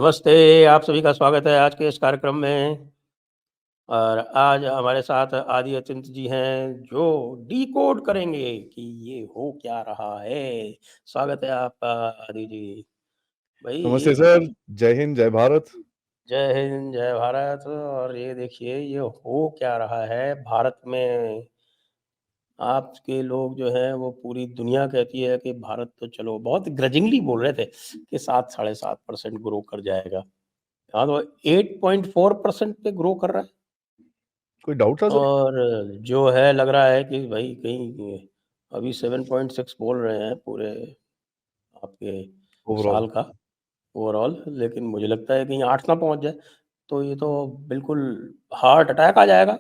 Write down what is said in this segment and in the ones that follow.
नमस्ते, आप सभी का स्वागत है आज के इस कार्यक्रम में। और आज हमारे साथ आदि अचिंत जी हैं, जो डिकोड करेंगे कि ये हो क्या रहा है। स्वागत है आपका आदि जी। नमस्ते भाई, सर। जय हिंद, जय भारत। जय हिंद, जय भारत। और ये देखिए, ये हो क्या रहा है भारत में। आपके लोग जो हैं, वो पूरी दुनिया कहती है कि भारत तो चलो बहुत ग्रजिंगली बोल रहे थे कि 7 साढ़े 7% ग्रो कर जाएगा। हाँ, तो 8.4% पे ग्रो कर रहा है। कोई डाउट था सर? और जो है लग रहा है कि भाई कहीं अभी 7.6 बोल रहे हैं पूरे आपके ओवरऑल साल का ओवरऑल, लेकिन मुझे लगता है कहीं 8 ना पहुंच जाए तो ये तो बिल्कुल हार्ट अटैक आ जाएगा।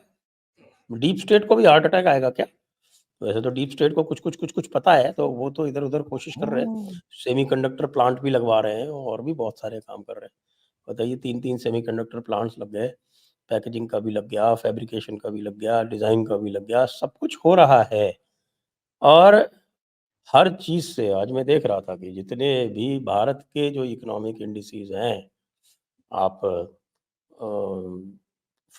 डीप स्टेट को भी हार्ट अटैक आएगा क्या? वैसे तो डीप स्टेट को कुछ पता है, तो वो तो इधर-उधर कोशिश कर रहे हैं। हाँ। सेमीकंडक्टर प्लांट भी लगवा रहे हैं और भी बहुत सारे काम कर रहे हैं। बताइए, 3-3 सेमीकंडक्टर प्लांट्स लग गए, पैकेजिंग का भी लग गया, फैब्रिकेशन का भी लग गया, डिज़ाइन का भी लग गया, सब कुछ हो रहा है। और हर चीज़ से आज मैं देख रहा था कि जितने भी भारत के जो इकोनॉमिक इंडिसेस हैं, आप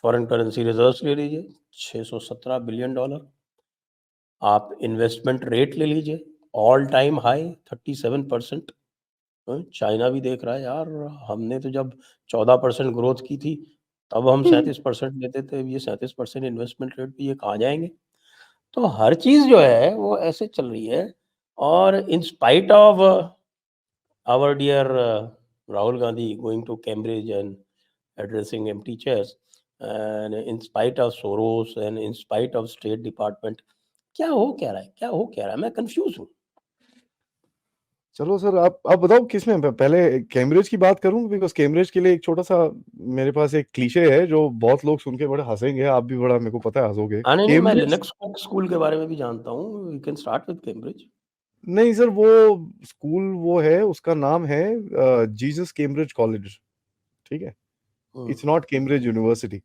फॉरेन करेंसी रिजर्व्स ले लीजिए, $617 बिलियन। आप इन्वेस्टमेंट रेट ले लीजिए, ऑल टाइम हाई 37%। चाइना भी देख रहा है यार, हमने तो जब 14% ग्रोथ की थी, तब हम 37% लेते थे, अब ये 37% इन्वेस्टमेंट रेट पे ये कहाँ जाएँगे? तो हर चीज़ जो है वो ऐसे चल रही है। और in spite of our dear Rahul Gandhi going to Cambridge and addressing empty chairs, and in spite of Soros and in spite of State Department, क्या हो क्या रहा है? क्या हो क्या रहा है? मैं कन्फ्यूज़ हूँ। चलो सर, आप बताओ किस में पहले कैम्ब्रिज की बात करूं, बिकॉज कैम्ब्रिज के लिए एक छोटा सा मेरे पास एक क्लीशे है जो बहुत लोग सुन के बड़े हंसेंगे। आप भी बड़ा, मेरे को पता है, हंसोगे। हाँ, नहीं, नहीं, मैं कैम्ब्रिज। लिनक्स स्कूल के बारे में भी जानता हूँ। We can start with Cambridge. नहीं सर, वो स्कूल वो है, उसका नाम है जीसस कैम्ब्रिज कॉलेज। ठीक है। हुँ, it's not Cambridge university.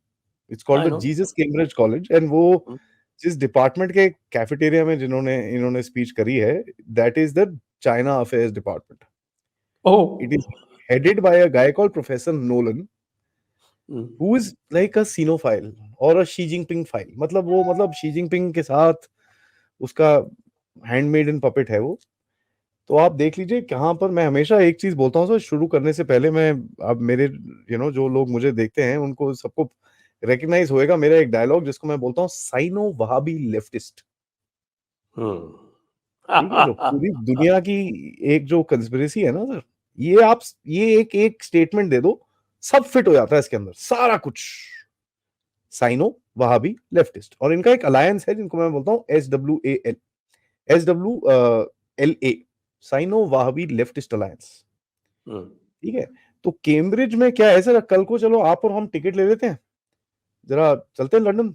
It's called I dunno. Jesus Cambridge college. And वो हुँ, जिस डिपार्टमेंट के कैफेटेरिया में जिन्होंने इन्होंने स्पीच करी है, that is the China affairs department. Oh! It is headed by a guy called Professor Nolan, hmm, who is like a Sinophile और a शी जिनपिंग फाइल। मतलब वो, मतलब शी जिनपिंग के साथ उसका हैंडमेड इन पपेट है वो। तो आप देख लीजिए कहाँ पर। मैं हमेशा एक चीज बोलता हूँ सर, शुरू करने से पहले मैं, अब मेरे जो लोग मुझे देखते हैं उनको सबको रिकग्नाइज होएगा मेरा एक डायलॉग जिसको मैं बोलता हूँ, साइनो वहाबी लेफ्टिस्ट। हुँ। ठीक है। जो पूरी दुनिया की एक जो कंस्पिरेसी है ना सर, ये आप, ये एक एक स्टेटमेंट दे दो, सब फिट हो जाता है इसके अंदर सारा कुछ। साइनो वहाबी लेफ्टिस्ट, और इनका एक अलायंस है जिनको मैं बोलता हूं SWAL, SWLA, Sino Wahhabi leftist alliance. हुँ। ठीक है। तो कैम्ब्रिज में क्या है सर, कल को चलो आप और हम टिकट ले लेते हैं, जरा चलते हैं लंदन।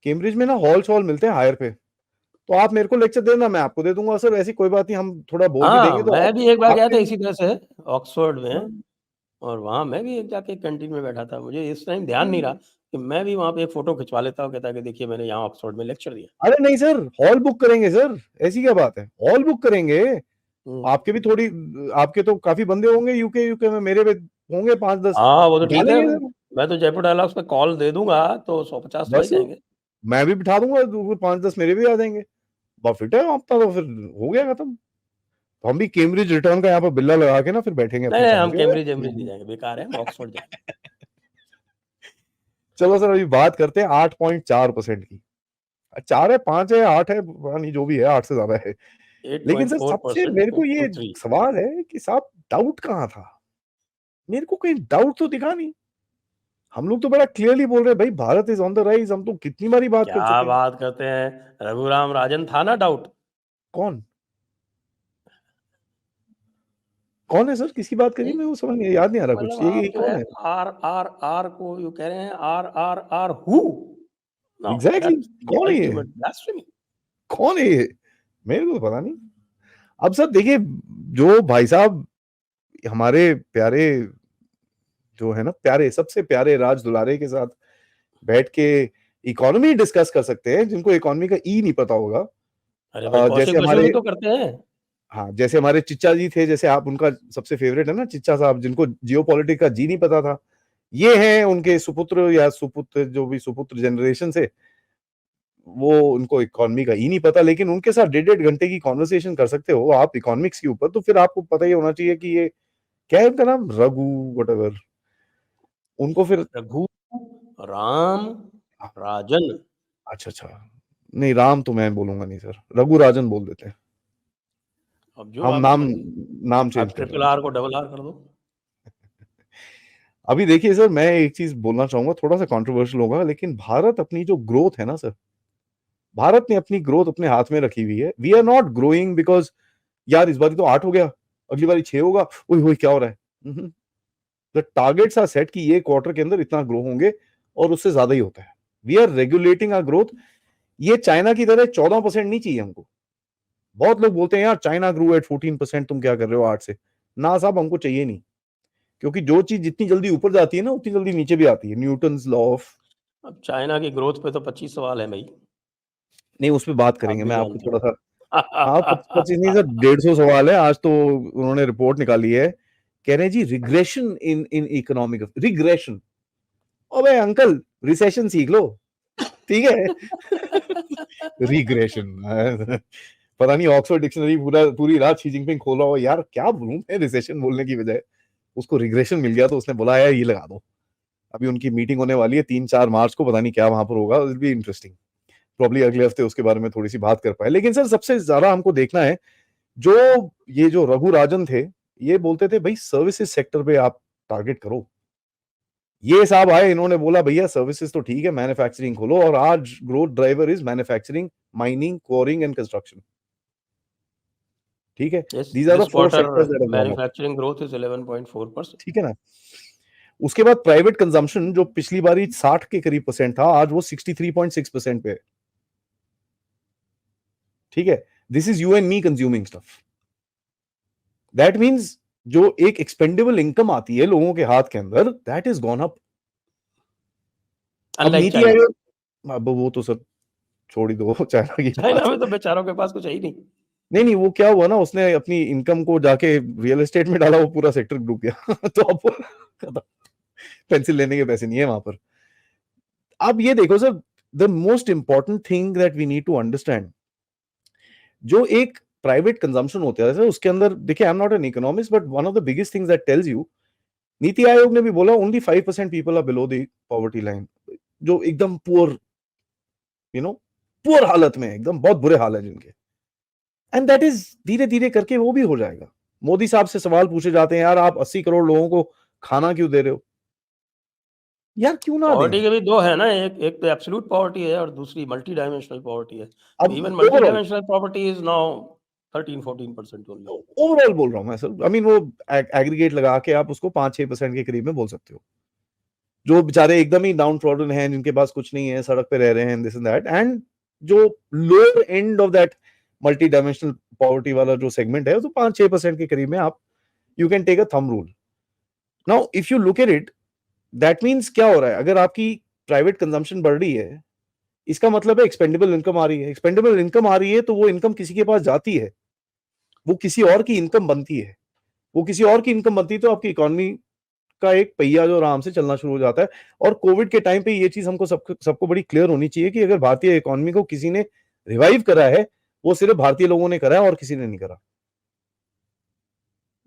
कैम्ब्रिज में ना हॉल्स हॉल मिलते हैं हायर पे। तो आप मेरे को लेक्चर देना, मैं आपको दे दूंगा सर। ऐसी कोई बात नहीं, हम थोड़ा बोल भी हाँ, देंगे तो मैं भी एक बार आप गया था भी। इसी तरह से ऑक्सफोर्ड हाँ, में। और वहाँ मैं भी एक जाके कैंटीन में बैठा था। मुझे इस टाइम ध्यान नहीं रहा हाँ। कि मैं भी वहाँ पे एक फ़ोटो खिंचवा लेता हूँ, कहता कि देखिए मैंने यहाँ ऑक्सफोर्ड में लेक्चर दिया। अरे नहीं सर, हॉल बुक करेंगे सर, ऐसी क्या बात है, हॉल बुक करेंगे। हुँ। आपके भी थोड़ी, आपके तो काफी बंदे होंगे यूके यूके में, मेरे भी होंगे 5-10। हाँ, वो तो बिठा ठीक है। लेंगे सर। मैं तो जयपुर डायलॉग्स पे कॉल दे दूँगा तो 150 तो आ ही बस जाएँगे। मैं भी बिठा दूंगा, 5-10 मेरे भी आ जाएंगे। बस फिट है आपका, तो फिर हो गया खत्म। तो हम भी कैम्ब्रिज रिटर्न का यहाँ पर बिल्ला लगा के ना फिर बैठेंगे नहीं, अपनी नहीं, समझ हम गए कैम्ब्रिज नहीं आप? जाएँगे, बेकार है, हम ऑक्सफोर्ड जाएँगे। चलो सर, अभी बात करते हैं 8.4% की। 4 है, 5 है, 8 है, पता नहीं, जो भी है 8 से ज्यादा है। लेकिन सर सबसे 8.4% मेरे को इन ये Q3। सवाल है कि साहब डाउट कहाँ था? मेरे को कहीं डाउट तो दिखा नहीं। हम लोग तो बड़ा क्लियरली बोल रहे हैं भाई, Bharat is on the rise. हम तो कितनी बारी बात कर क्या चुके हैं। बात करते हैं, रघुराम राजन था ना डाउट? कौन? कौन है सर, किसकी बात करिए, नहीं, मेरे को समझ नहीं, याद नहीं आ रहा कुछ। मतलब ये आप जो कौन है है? आर को यू कह रहे हैं, are who? Now exactly that's exactly, the कौन है ये? Ultimate blasphemy. कौन है ये? मेरे को तो पता नहीं। अब सर देखिए, जो भाई साहब हमारे प्यारे, जो है ना प्यारे, सबसे प्यारे राज दुलारे के साथ बैठ के इकोनॉमी डिस्कस कर सकते हैं, जिनको इकोनॉमी का ई नहीं पता होगा। अरे भाई, जैसे कौशिक बसु हमारे, भी तो करते हैं। हाँ, जैसे हमारे चिच्चा जी थे, जैसे आप उनका सबसे फेवरेट है ना चिच्चा साहब, जिनको जियो पॉलिटिक्स का जी नहीं पता था, ये हैं उनके सुपुत्र या सुपुत्र, जो भी सुपुत्र जनरेशन से, वो उनको इकोनॉमी का ही नहीं पता, लेकिन उनके साथ 1.5 घंटे की कॉन्वर्सेशन कर सकते हो आप इकोनॉमिक्स के ऊपर, तो फिर आपको पता ही होना चाहिए कि ये क्या है उनका नाम, रघु वटेवर, उनको फिर रघु राम राजन। अच्छा अच्छा, नहीं राम तो मैं बोलूंगा नहीं सर, रघु राजन बोल देते हैं, अब जो हम आपको नाम सही, नाम चेंज आप कर रहे ट्रिपल हैं। आर को डबल आर कर दो। अभी देखिए सर, मैं एक चीज बोलना चाहूंगा, थोड़ा सा कंट्रोवर्शियल होगा, लेकिन भारत अपनी जो ग्रोथ है ना सर, भारत ने अपनी ग्रोथ अपने हाथ में रखी हुई है। We are not growing because यार इस बार तो 8 हो गया, अगली बार 6 होगा, ओए क्या हो रहा है। द टारगेट्स आर सेट कि ये क्वार्टर के अंदर इतना ग्रो होंगे, और उससे ज्यादा ही होता है। We are regulating our growth. ये चाइना की तरह 14% नहीं चाहिए हमको। बहुत लोग बोलते हैं यार चाइना ग्रो एट 14%, तुम क्या कर रहे हो 8 से। ना साहब, हमको चाहिए नहीं, क्योंकि जो चीज जितनी जल्दी ऊपर जाती है ना, उतनी जल्दी नीचे भी आती है। न्यूटन्स लॉ ऑफ, अब चाइना की ग्रोथ पे तो 25 सवाल है भाई, नहीं उस पर बात आप करेंगे, भी मैं आपको जानते थोड़ा सा, हाँ हो। 25 नहीं सर, 150 सवाल है आज तो। उन्होंने रिपोर्ट निकाली है, कह रहे हैं जी regression in in economic regression. अबे अंकल, रिसेशन सीख लो, ठीक है। रिग्रेशन, पता नहीं ऑक्सफोर्ड डिक्शनरी पूरी रात शी जिनपिंग खोला हो, यार क्या बोलूं मैं रिसेशन बोलने की बजाय, उसको रिग्रेशन मिल गया तो उसने बोला यार ये लगा दो। अभी उनकी मीटिंग होने वाली है 3-4 मार्च को, पता नहीं क्या वहां पर होगा, विल बी इंटरेस्टिंग। प्रॉब्ली अगले हफ्ते उसके बारे में थोड़ी सी बात कर पाए। लेकिन सर सबसे ज्यादा हमको देखना है, जो ये जो रघु राजन थे, ये बोलते थे भाई सर्विसेज सेक्टर पे आप टारगेट करो। ये साहब आए, इन्होंने बोला भैया सर्विसेज तो ठीक है, मैन्युफैक्चरिंग खोलो, और आज growth driver is manufacturing, mining, quarrying and construction. ठीक है, Yes, these are the this 4 quarter sectors that have gone up. manufacturing growth is 11.4%. ठीक है ना। उसके बाद प्राइवेट कंजम्पशन, जो पिछली बारी 60 के करीब परसेंट था, आज वो 63.6% पे है। ठीक है, this is you and me consuming stuff. That means जो एक एक्सपेंडेबल इनकम आती है लोगों के हाथ के अंदर, दैट इज गॉन अप। अब Unlike नीति China. आयोग, अब वो तो सर छोड़ ही दो चाइना की चाइना बात। में तो बेचारों के पास कुछ है ही नहीं। नहीं नहीं, वो क्या हुआ ना, उसने अपनी इनकम को जाके रियल एस्टेट में डाला, वो पूरा सेक्टर डूब गया। तो अब खत्म, पेंसिल लेने के पैसे नहीं है वहां पर। अब ये देखो sir, the most important thing that we need to understand, जो एक प्राइवेट कंजम्पशन होता है सर, उसके अंदर देखिए, I am not an economist, but one of the biggest things that tells you, Niti Aayog ने भी बोला only 5% people are below the poverty line, जो एकदम पुअर, यू नो, पुअर हालत में, एकदम बहुत बुरे हाल है जिनके। एंड दैट इज धीरे धीरे करके वो भी हो जाएगा। मोदी साहब से सवाल पूछे जाते हैं, यार आप 80 करोड़ लोगों को खाना क्यों दे रहे हो, यार क्यों ना पॉवर्टी दें। के भी दो है ना, एक एक तो एब्सोल्यूट पॉवर्टी है और दूसरी मल्टी डायमेंशनल पॉवर्टी है। अब even multi overall, dimensional poverty is now 13-14% only. Overall बोल रहा हूं मैं सर, आई मीन वो एग्रीगेट लगा के आप उसको 5-6% के करीब में बोल सकते हो। जो बेचारे एकदम ही डाउन ट्रॉडन हैं, जिनके पास कुछ नहीं है, सड़क पे रह रहे हैं, दिस एंड दैट, एंड जो lower end of that multi dimensional poverty वाला जो सेगमेंट है, तो 5-6% के करीब में आप, you can take a thumb rule. Now if you look at it, that means क्या हो रहा है, अगर आपकी प्राइवेट कंजम्पशन बढ़ रही है, इसका मतलब है एक्सपेंडेबल इनकम आ रही है। एक्सपेंडेबल इनकम आ रही है तो वो इनकम किसी के पास जाती है, वो किसी और की इनकम बनती है। वो किसी और की इनकम बनती है तो आपकी इकोनॉमी का एक पहिया जो आराम से चलना शुरू हो जाता है। और कोविड के टाइम पे ये चीज हमको सबको बड़ी क्लियर होनी चाहिए कि अगर भारतीय इकोनॉमी को किसी ने रिवाइव करा है, वो सिर्फ भारतीय लोगों ने करा है और किसी ने नहीं करा,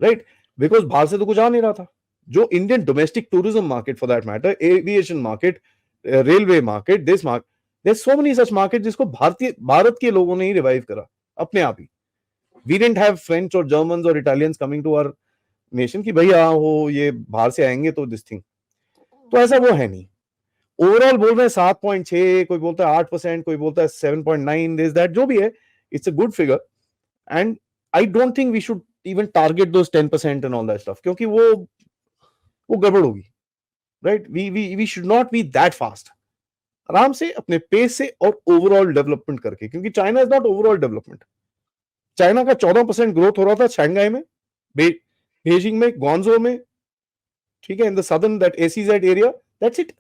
राइट। बिकॉज बाहर से तो कुछ आ नहीं रहा था। जो Indian domestic tourism market, for that matter aviation market, railway market, this market, there so many such market जिसको भारत के लोगों ने ही रिवाइव करा अपने आप ही। वी डिडंट हैव फ्रेंच और जर्मन्स और Italians coming to our nation कि भैया वो ये बाहर से आएंगे तो दिस थिंग, तो ऐसा वो है नहीं। ओवरऑल बोल रहे हैं 7.6, कोई बोलता है 8%, कोई बोलता है 7.9, दिस दैट, जो भी है, it's a good figure. And I don't think we should even target those 10% and all that stuff, क्योंकि वो गड़बड़ होगी, right. We should not be that fast. आराम से अपने पेस से और ओवरऑल डेवलपमेंट करके, क्योंकि China is not overall development. China का 14% ग्रोथ हो रहा था शंघाई में, बेजिंग में, ग्वांजो में, ठीक है, in the southern that ACZ area, that's it.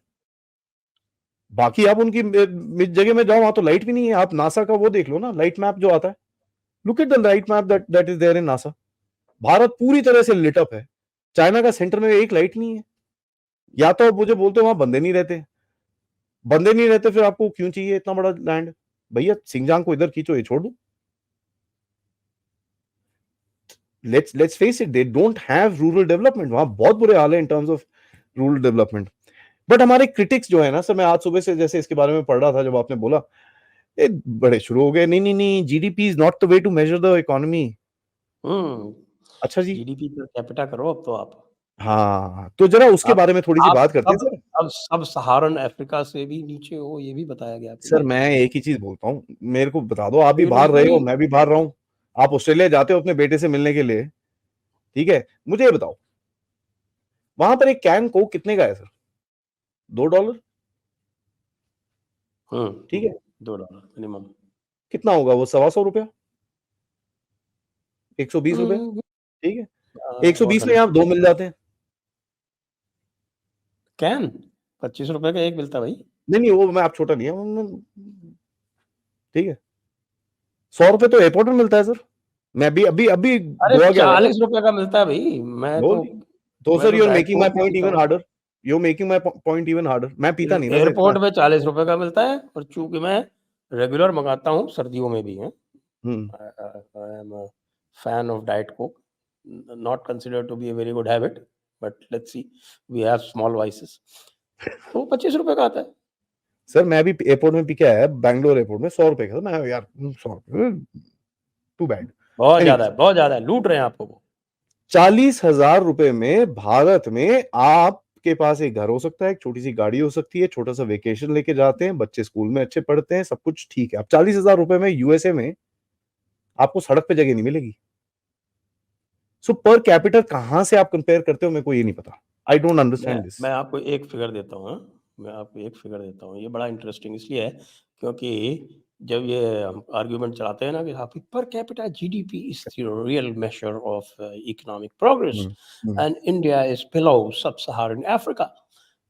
बाकी आप उनकी जगह में जाओ, वहां तो लाइट भी नहीं है। आप नासा का वो देख लो ना, लाइट मैप जो आता है, look at the light map that is there in NASA. भारत पूरी तरह से लिट अप है. चाइना का सेंटर में एक लाइट नहीं है. या तो आप मुझे बोलते हो वहां बंदे नहीं रहते. बंदे नहीं रहते फिर आपको क्यों चाहिए इतना बड़ा लैंड? भैया सिंगजांग को इधर खींचो, ये छोड़ दो. let's face it, they don't have rural development. वहां बहुत बुरे हाल है in terms of rural development. But हमारे क्रिटिक्स जो है ना सर, मैं आज सुबह से जैसे इसके बारे में पढ़ रहा था, जब आपने बोला ये बड़े शुरू हो गए, नहीं नहीं नहीं, GDP is not the way to measure the economy. अच्छा जी, जीडीपी पर कैपिटा करो अब तो आप. हाँ, तो जरा उसके बारे में थोड़ी सी आप बात करते हैं सर. अब सब सहारन अफ्रीका से भी नीचे हो, ये भी बताया गया आपको. सर मैं एक ही चीज बोलता हूँ, मेरे को बता दो, आप भी नहीं, बाहर रहे हो, नहीं. मैं भी बाहर रहा हूँ. आप ऑस्ट्रेलिया जाते हो अपने बेटे से मिलने के लिए, ठीक है, मुझे ये बताओ वहां पर एक कैन कोक कितने का है सर? $2. ठीक है, $2 मिनिमम. कितना होगा वो? ₹125. 120 रुपए. ठीक है, 120 में आप 2 मिल जाते हैं. कैन $25 का एक मिलता भाई. नहीं वो मैं आप छोटा नहीं है. ठीक है, ₹100 तो एयरपोर्ट में मिलता है सर. मैं अभी अरे गोवा गया था. $40 का मिलता है भाई. मैं तो sir you are diet making my coke ही पॉइंट पीता इवन हूँ. Harder. You are making my point even harder. मैं पीता नहीं ना सर एयरपोर्ट इतना. में $40 का मिलता है, और चूंकि मैं रेगुलर मंगाता हूँ, सर्दियों में भी है. I am a fan of diet coke. Not considered to be a very good habit, but let's see, we have small vices. तो $25 का आता है. सर मैं भी एयरपोर्ट में पी के आया, बैंगलोर एयरपोर्ट में ₹100 का. मैं यार ₹100 टू बैड. बहुत ज्यादा है, लूट रहे हैं आपको वो. 40,000 में भारत में आपके पास एक घर हो सकता है, एक छोटी सी गाड़ी हो सकती है, छोटा सा वेकेशन लेके जाते हैं, बच्चे स्कूल में अच्छे पढ़ते हैं, सब कुछ ठीक है. अब 40,000 में यूएसए में आपको सड़क पे जगह नहीं मिलेगी. सो पर कैपिटल कहां से आप कंपेयर करते हो, मेरे को ये नहीं पता. I don't understand this. मैं आपको एक फिगर देता हूँ. ये बड़ा इंटरेस्टिंग इसलिए है क्योंकि जब ये आर्ग्यूमेंट चलाते हैं ना कि हाँ, per capita GDP is the real measure of economic progress and India is below सब सहारन अफ्रीका.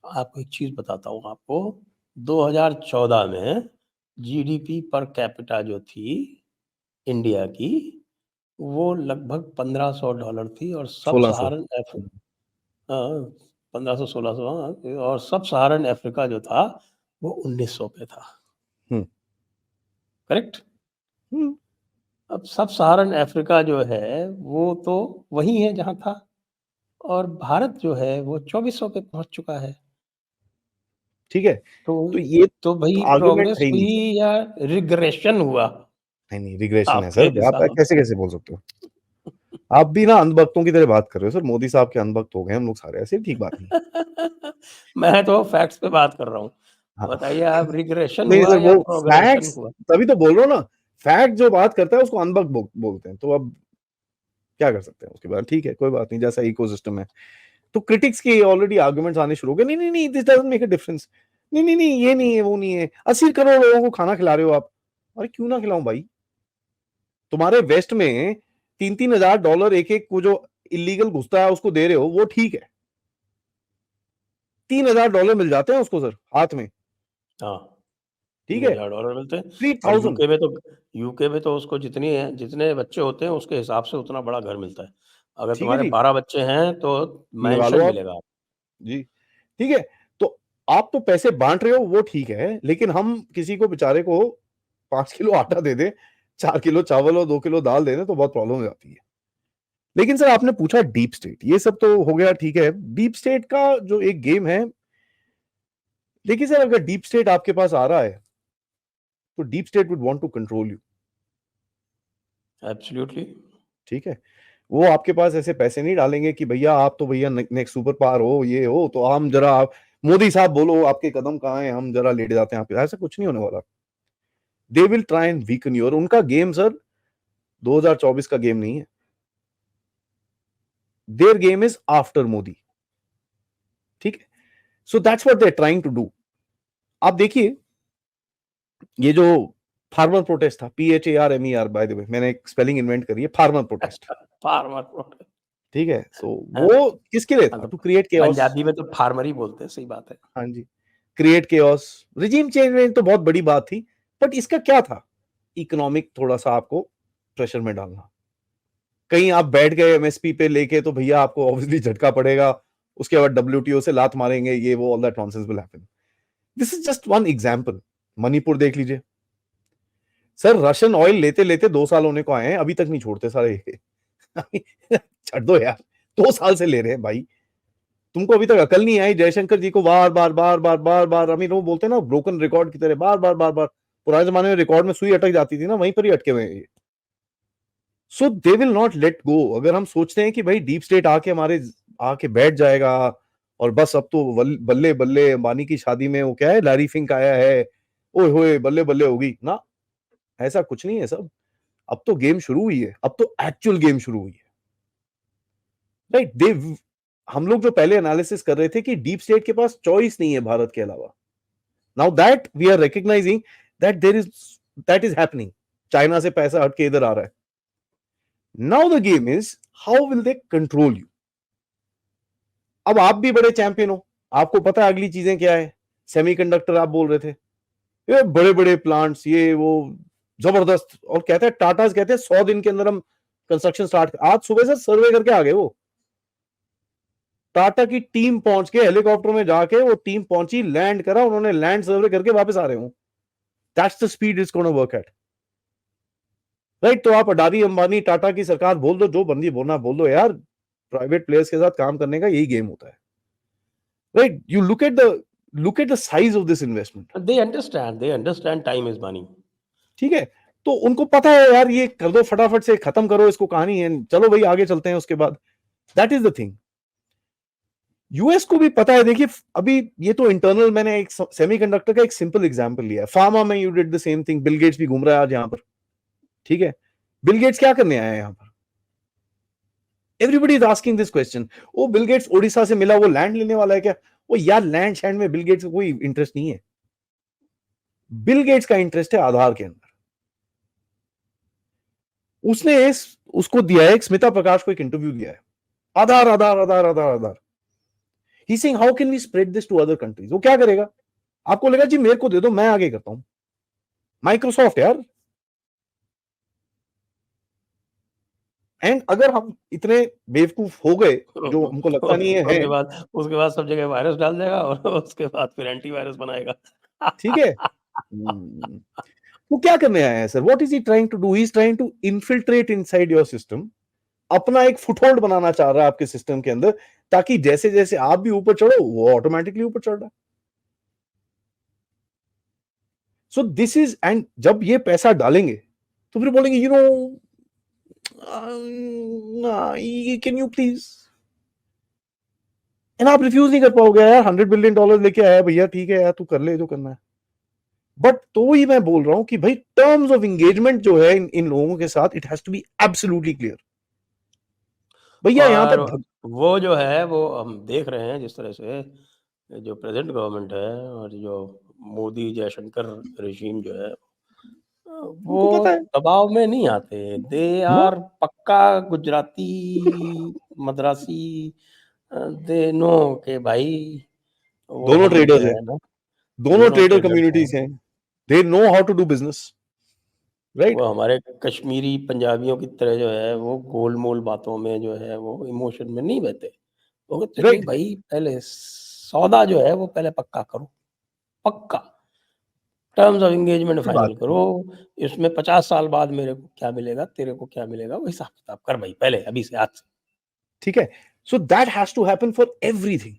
आपको एक चीज बताता हूँ आपको. 2014 में जीडीपी पर कैपिटा जो थी इंडिया की, वो लगभग $1,500 थी, और सब 1600. सहारन 1500-1600, और सब सहारन अफ्रीका जो था वो 1900 पे था. करेक्ट. अब सब सहारन अफ्रीका जो है वो तो वही है जहां था, और भारत जो है वो 2400 पे पहुंच चुका है. ठीक है, तो ये तो भाई आर्गुमेंट प्रोग्रेस है ही हुई नहीं. या रिग्रेशन हुआ नहीं रिग्रेशन है आपके सर. आप हिसाब कैसे कैसे बोल सकते हो? आप भी ना अंधभक्तों की तरह बात कर रहे हो सर. मोदी साहब के अंधभक्त हो गए हम लोग सारे, ऐसे ठीक बात नहीं. मैं तो फैक्ट्स पे बात कर रहा हूँ. हाँ. बताइए आप, रिग्रेशन नहीं हुआ सर, या वो प्रोग्रेशन फैक्ट्स, हुआ? तभी तो बोल रहा हूँ ना. फैक्ट जो बात करता है उसको अनबक बोलते हैं. तो अब क्या कर सकते हैं उसके बाद. ठीक है, कोई बात नहीं, जैसा इकोसिस्टम है. तो क्रिटिक्स के ऑलरेडी आर्गुमेंट्स आने शुरू हो गए. नहीं नहीं नहीं, this doesn't make a difference. नहीं नहीं नहीं, ये नहीं है, वो नहीं है. 80 करोड़ लोगों को खाना खिला रहे हो आप. अरे क्यों ना खिलाऊं भाई. तुम्हारे वेस्ट में $3,000 एक एक को जो इलीगल घुसता है उसको दे रहे हो, वो ठीक है. $3,000 मिल जाते हैं उसको सर हाथ में. हाँ, ठीक है, $3,000 मिलते हैं. और 3,000. यूके में तो उसको जितने बच्चे होते हैं उसके हिसाब से उतना बड़ा घर मिलता है. अगर ठीक है तुम्हारे जी, 12 बच्चे हैं तो लगा लो मैंशन आप मिलेगा. जी. ठीक है, तो आप तो पैसे बांट रहे हो, वो ठीक है, लेकिन हम किसी को बेचारे को 5 किलो आटा दे दे, 4 किलो चावल और 2 किलो दाल दे दे, तो बहुत प्रॉब्लम हो जाती है. लेकिन सर आपने पूछा डीप स्टेट, ये सब तो हो गया, ठीक है. डीप स्टेट का जो एक गेम है, देखिए सर, अगर डीप स्टेट आपके पास आ रहा है तो deep state would want to control you. Absolutely. ठीक है, वो आपके पास ऐसे पैसे नहीं डालेंगे कि भैया आप तो भैया नेक्स्ट सुपर पावर हो, ये हो, तो हम जरा आप मोदी साहब बोलो आपके कदम कहाँ हैं, हम जरा लेट जाते हैं आपके. ऐसा कुछ नहीं होने वाला. They will try and weaken you. और उनका गेम सर 2024 का गेम नहीं है. Their game is after Modi. ठीक है, so that's what they are trying to do. आप देखिए, ये जो फार्मर प्रोटेस्ट था, PHARMER, बाय द वे, मैंने एक स्पेलिंग इन्वेंट करी है, फार्मर प्रोटेस्ट. Farmer protest. ठीक है, तो वो किसके लिए था? To create chaos. पंजाबी में तो फार्मर ही बोलते हैं. सही बात है. हाँ जी, क्रिएट केओस. रिजीम चेंज तो बहुत बड़ी बात थी, बट इसका क्या था? इकोनॉमिक थोड़ा सा आपको प्रेशर में डालना। कहीं आप बैठ गए एमएसपी पे लेके तो भैया आपको ऑब्वियसली झटका पड़ेगा, उसके बाद डब्ल्यूटीओ से लात मारेंगे, ये वो all that nonsense will happen. This is just one example. Manipur देख लीजिए सर, रशियन ऑयल लेते लेते 2 साल होने को आए हैं, अभी तक नहीं छोड़ते सारे। छੱਡ दो यार, 2 साल से ले रहे हैं भाई, तुमको अभी तक अकल नहीं आई? जयशंकर जी को बार बार बार बार बार बार, अमीन वो बोलते हैं ना ब्रोकन रिकॉर्ड की तरह, बार बार बार बार। पुराने जमाने में रिकॉर्ड में सुई अटक जाती थी ना, वहीं पर ही अटके हुए हैं ये। So they will not let go. अगर हम सोचते हैं कि भाई डीप स्टेट आके बैठ जाएगा और बस अब तो बल्ले बल्ले, अंबानी की शादी में वो क्या है, लैरी फिंक आया है, ओए होए बल्ले बल्ले होगी ना, ऐसा कुछ नहीं है सब। अब तो गेम शुरू हुई है, अब तो एक्चुअल गेम शुरू हुई है, राइट? दे हम लोग जो पहले एनालिसिस कर रहे थे कि डीप स्टेट के पास चॉइस नहीं है भारत के अलावा, now that we are recognising that is happening. China से पैसा हट के इधर आ रहा है। Now the game is how will they control you. अब आप भी बड़े चैंपियन हो, आपको पता है अगली चीजें क्या है। सेमीकंडक्टर आप बोल रहे थे, ये बड़े बड़े प्लांट्स, ये वो जबरदस्त, और कहते हैं टाटास कहते हैं 100 दिन के अंदर हम कंस्ट्रक्शन स्टार्ट। आज सुबह से सर्वे करके आ गए वो, टाटा की टीम पहुंच के हेलीकॉप्टर में जाके वो टीम पहुंची, लैंड करा उन्होंने, लैंड सर्वे करके वापस आ रहे हो। That's the speed is gonna work at, right? तो आप अडानी अंबानी टाटा की सरकार बोल दो, जो बंदी बोलना बोल दो यार, प्राइवेट प्लेयर्स के साथ काम करने का यही गेम होता है, right? You look at the size of this investment. they understand time is money. ठीक है, तो उनको पता है यार, ये कर दो फटाफट से, खत्म करो इसको, कहानी है, चलो भाई आगे चलते हैं उसके बाद। That is the thing. US को भी पता है। देखिए अभी ये तो इंटरनल, मैंने एक सेमीकंडक्टर का एक सिंपल एग्जांपल लिया है। फार्मा में you did the same thing. Bill Gates भी घूम रहा है आज यहाँ पर, ठीक है? बिल गेट्स क्या करने आया है यहाँ पर? Everybody is asking this question. वो बिल गेट्स ओडिशा से मिला, वो लैंड लेने वाला है क्या? वो यार लैंड शैंड में बिल गेट्स का कोई इंटरेस्ट नहीं है। बिल गेट्स का इंटरेस्ट है आधार के अंदर। उसने उसको दिया है, स्मिता प्रकाश को एक इंटरव्यू दिया है, Aadhaar Aadhaar Aadhaar Aadhaar Aadhaar. He saying how can we spread this to other countries. वो क्या करेगा? आपको लगा जी मेरे को दे दो, मैं आगे करता हूं। माइक्रोसॉफ्ट यार। एंड अगर हम इतने बेवकूफ हो गए, जो हमको लगता नहीं है, उसके बाद सब जगह वायरस डाल देगा और उसके बाद फिर एंटीवायरस बनाएगा। ठीक है? वो क्या करने आया है sir? What is he trying to do? He is trying to infiltrate inside your system. अपना एक फुटहोल्ड बनाना चाह रहा है आपके सिस्टम के अंदर, ताकि जैसे जैसे आप भी ऊपर चढ़ो वो ऑटोमेटिकली ऊपर चढ़ रहा है। सो दिस इज, एंड जब ये पैसा डालेंगे तो फिर बोलेंगे you know can you please, and आप रिफ्यूज नहीं कर पाओगे यार। $100 बिलियन लेके आया भैया, ठीक है यार तू कर ले जो करना है। बट तो ही मैं बोल रहा हूं कि भाई टर्म्स ऑफ एंगेजमेंट जो है इन लोगों के साथ, it has to be absolutely clear. भैया यहाँ पर वो जो है वो हम देख रहे हैं जिस तरह से जो प्रेजेंट गवर्नमेंट है और जो मोदी जयशंकर रेजिम जो है वो दबाव में नहीं आते। दे आर पक्का गुजराती मद्रासी, दे नो के भाई दोनों ट्रेडर्स हैं, दोनों ट्रेडर कम्युनिटीज हैं, they know how to do business, right? वो हमारे कश्मीरी पंजाबियों की तरह जो है वो गोलमोल बातों में जो है वो इमोशन में नहीं बहते। वो कहते हैं भाई पहले सौदा जो है वो पहले पक्का करो, पक्का टर्म्स ऑफ एंगेजमेंट फाइनल करो। इसमें 50 साल बाद मेरे को क्या मिलेगा, तेरे को क्या मिलेगा, वो हिसाब किताब कर भाई पहले, अभी से, आज से। ठीक है? So that has to happen for everything.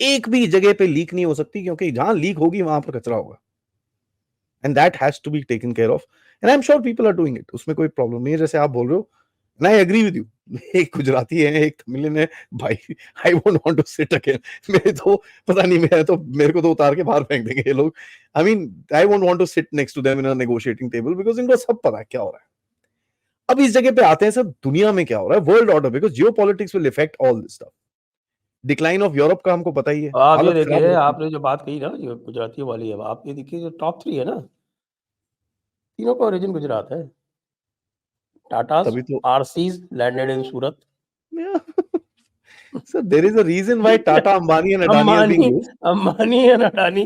एक भी जगह पे लीक नहीं हो सकती, क्योंकि जहां लीक होगी वहां पर कचरा होगा, and that has to be taken care of, and I am sure people are doing it. उसमें कोई प्रॉब्लम नहीं है, जैसे आप बोल रहे हो, and I agree with you. एक गुजराती है, एक तमिलियन है, भाई I won't want to sit again. मेरे तो पता नहीं, मेरे को तो उतार के बाहर फेंक देंगे ये लोग। I mean I won't want to sit next to them in a negotiating table, because इनको सब पता है क्या हो रहा है। अब इस जगह पे आते हैं सर, दुनिया में क्या हो रहा है, world order, because geopolitics will effect all this stuff. Decline of Europe का हमको पता ही है। आप ये देखिए, आपने जो बात कही ना जो गुजरातियों वाली है, आप ये देखिए जो टॉप 3 है ना, तीनों का ओरिजिन गुजरात है। Tatas, RCs landed in Surat. So there is a reason why Tata, Ambani and Adani are being used. Ambani and Adani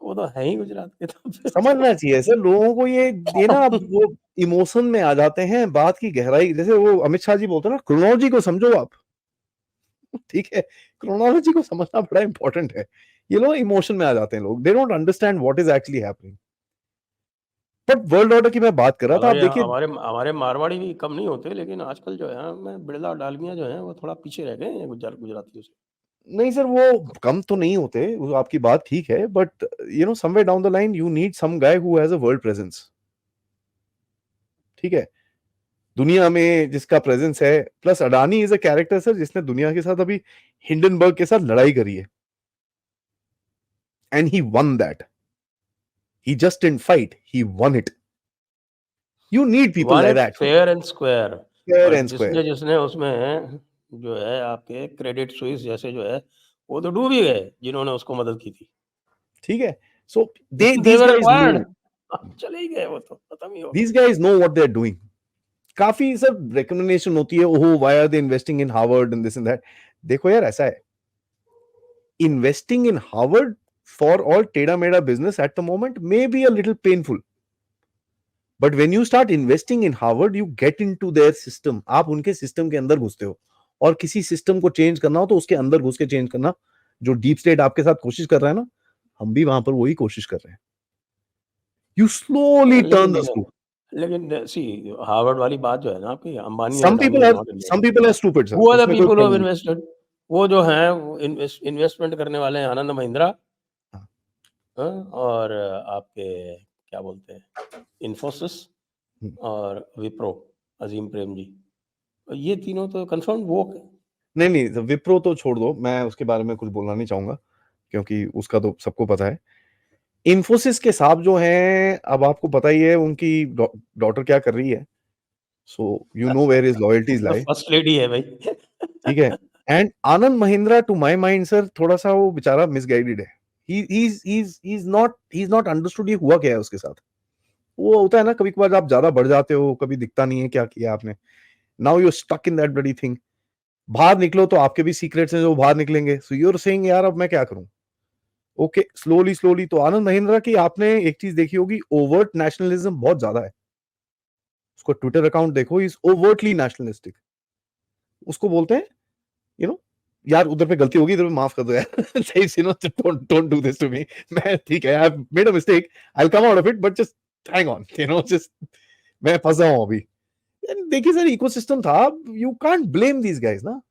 वो तो है ही गुजरात के, तो फिर समझना चाहिए सर लोगों को, ये ना अब वो इमोशन में आ जाते हैं, बात की गहराई, जैसे वो अमित शाह जी बोलते हैं ना, क्रोनोलॉजी को समझो आप। ठीक है, क्रोनोलॉजी को समझना बड़ा इंपॉर्टेंट है। ये लोग इमोशन में आ जाते हैं लोग, they don't understand what is actually happening. But world order की मैं बात कर रहा था, आप हमारे यहाँ देखिए। हमारे मारवाड़ी भी कम नहीं होते, लेकिन आजकल जो है मैं बिरला डालमिया जो है वो थोड़ा पीछे रह गए हैं गुजरातियों से। नहीं सर, वो कम तो नहीं होते, वो आपकी बात ठीक है, but somewhere down the line you need some guy who has a world presence. ठीक है, दुनिया में जिसका प्रेजेंस है, plus Adani is a character sir जिसने दुनिया के साथ अभी हिंडनबर्ग के साथ लड़ाई करी है, and he one that. He just didn't fight, he one it. You need people one like it that, fair and square. Fair और एंड स्क्वायर। जिसने जिसने उसमें जो है आपके क्रेडिट स्विस जैसे जो है वो तो डूब ही गए, जिन्होंने उसको मदद की थी। ठीक है, so they these were guys no, required, चले ही गए, वो तो खत्म ही हो गए। These guys know what they are doing. काफी सर रिकमेंडेशन होती है, ओहो why are they investing in Harvard and this and that. देखो यार, ऐसा है, investing in Harvard for all टेढ़ा मेढ़ा business at the moment may be a little painful, but when you start investing in Harvard you get into their system, आप उनके system के अंदर घुसते हो, और किसी सिस्टम को चेंज करना हो तो उसके अंदर घुस के चेंज करना। जो डीप स्टेट आपके साथ कोशिश कर रहा है ना, हम भी वहां पर वही कोशिश कर रहे हैं। You slowly turn the screw. लेकिन सी हार्वर्ड वाली बात जो है ना आपकी, Ambani and some Adani people are are not some invested. people are stupid sir, who are the उसमें कोई पीपल हु हैव प्रॉब्लम नहीं। इन्वेस्टेड? वो जो हैं वो इन्वेस्टमेंट करने वाले हैं आनंद महिंद्रा, हाँ, और आपके क्या बोलते हैं, इन्फोसिस हम्म। और विप्रो, अजीम प्रेम जी। ये तीनों तो कंफर्म वो। नहीं नहीं, विप्रो तो छोड़ दो, मैं उसके बारे में कुछ बोलना नहीं चाहूंगा, क्योंकि उसका तो सबको पता है। इन्फोसिस के साथ जो हैं, अब आपको पता ही है उनकी डॉटर क्या कर रही है, so you know where is loyalties to lie. First lady है भाई। ठीक है, and Anand Mahindra to my mind sir थोड़ा सा वो बेचारा मिसगाइडेड है। ही इज नॉट अंडरस्टूड ये हुआ क्या है उसके साथ। वो होता है ना, कभी कभार आप ज्यादा बढ़ जाते हो, कभी दिखता नहीं है क्या किया आपने। Now you stuck in that bloody thing. बाहर निकलो तो आपके भी सीक्रेट्स हैं जो बाहर निकलेंगे, सो यू आर सेइंग यार अब मैं क्या करूं। ओके, स्लोली स्लोली तो आनंद महिंद्रा की आपने एक चीज देखी होगी, ओवर्ट नेशनलिज्म बहुत ज्यादा है। उसको ट्विटर अकाउंट देखो, इज ओवर्टली नेशनलिस्टिक। उसको बोलते हैं, यू नो यार उधर पे गलती होगी, इधर पे माफ कर दो यार। सही, don't do this to me. मैं ठीक है, I have made a mistake, I will come out of it, but just hang on, just मैं फंसा हूं अभी। देखिए सर, इकोसिस्टम था, you can't blame these guys ना।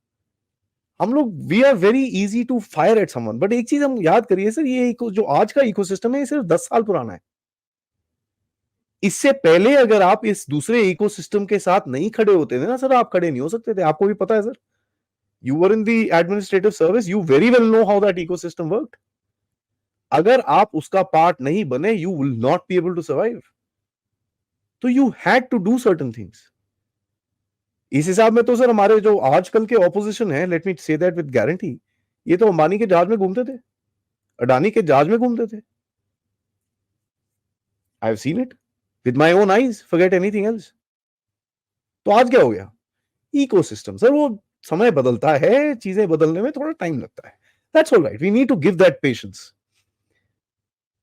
हम लोग we are very easy to fire at someone, but एक चीज हम याद करिए सर, ये जो आज का इकोसिस्टम है ये सिर्फ 10 साल पुराना है। इससे पहले अगर आप इस दूसरे इकोसिस्टम के साथ नहीं खड़े होते थे ना सर, आप खड़े नहीं हो सकते थे, आपको भी पता है sir. You were in the administrative service, you very well know how that ecosystem work. अगर आप उसका पार्ट नहीं बने, you will not be able to survive. तो you had to do certain things. इस हिसाब में तो सर हमारे जो आजकल के ऑपोजिशन है, let me say that with guarantee, ये तो अंबानी के जहाज में घूमते थे, अडानी के जहाज में घूमते थे। I have seen it with my own eyes, forget anything else. तो आज क्या हो गया, इकोसिस्टम सर, वो समय बदलता है, चीजें बदलने में थोड़ा टाइम लगता है, that's all right, we need to give that patience.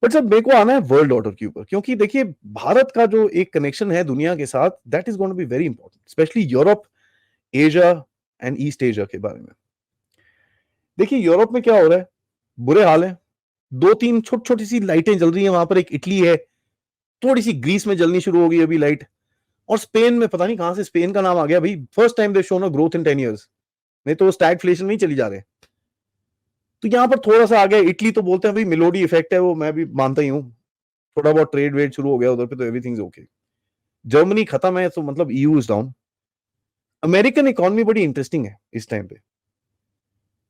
But sir मेरे को आना है वर्ल्ड ऑर्डर के ऊपर, क्योंकि देखिए भारत का जो एक कनेक्शन है दुनिया के साथ, that is going to be very important, specially Europe, Asia and East Asia के बारे में। देखिए यूरोप में क्या हो रहा है, बुरे हाल है। दो तीन छोटी छोटी सी लाइटें जल रही है वहां पर, एक इटली है, थोड़ी सी ग्रीस में जलनी शुरू हो गई अभी लाइट, और स्पेन में पता नहीं कहां से स्पेन का नाम आ गया भाई, first time they shown a growth in 10 years। नहीं तो स्टैगफ्लेशन नहीं चली जा रहे। तो यहां पर थोड़ा सा आ गया। इटली तो बोलते हैं भाई मिलोडी इफेक्ट है, वो मैं भी मानता ही हूं, थोड़ा बहुत ट्रेड वेड शुरू हो गया उधर पे, तो एवरीथिंग इज ओके। जर्मनी खत्म है, तो मतलब EU is down. American economy बड़ी इंटरेस्टिंग है इस टाइम पे।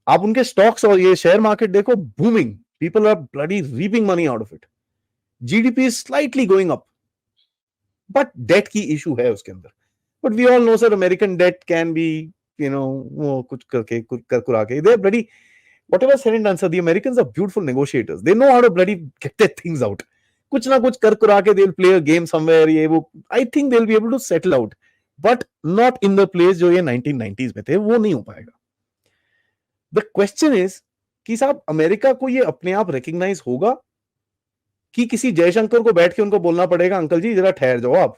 आप उनके स्टॉक्स और ये शेयर मार्केट देखो, booming, people are bloody reaping money out of it. GDP is slightly going up, but debt की इशू है उसके अंदर। But we all know sir, American debt can be, वो कुछ करके कुछ कर कुरा के, they bloody whatever said and done sir, the Americans are beautiful negotiators, they know how to bloody get their things out। कुछ ना कुछ कर कुरा के they'll play a game somewhere, ये वो, I think they'll be able to settle out, but not in the place जो ये 1990s में थे, वो नहीं हो पाएगा। The question is कि साहब अमेरिका को ये अपने आप recognize होगा, कि किसी जयशंकर को बैठ के उनको बोलना पड़ेगा, अंकल जी जरा ठहर जाओ आप,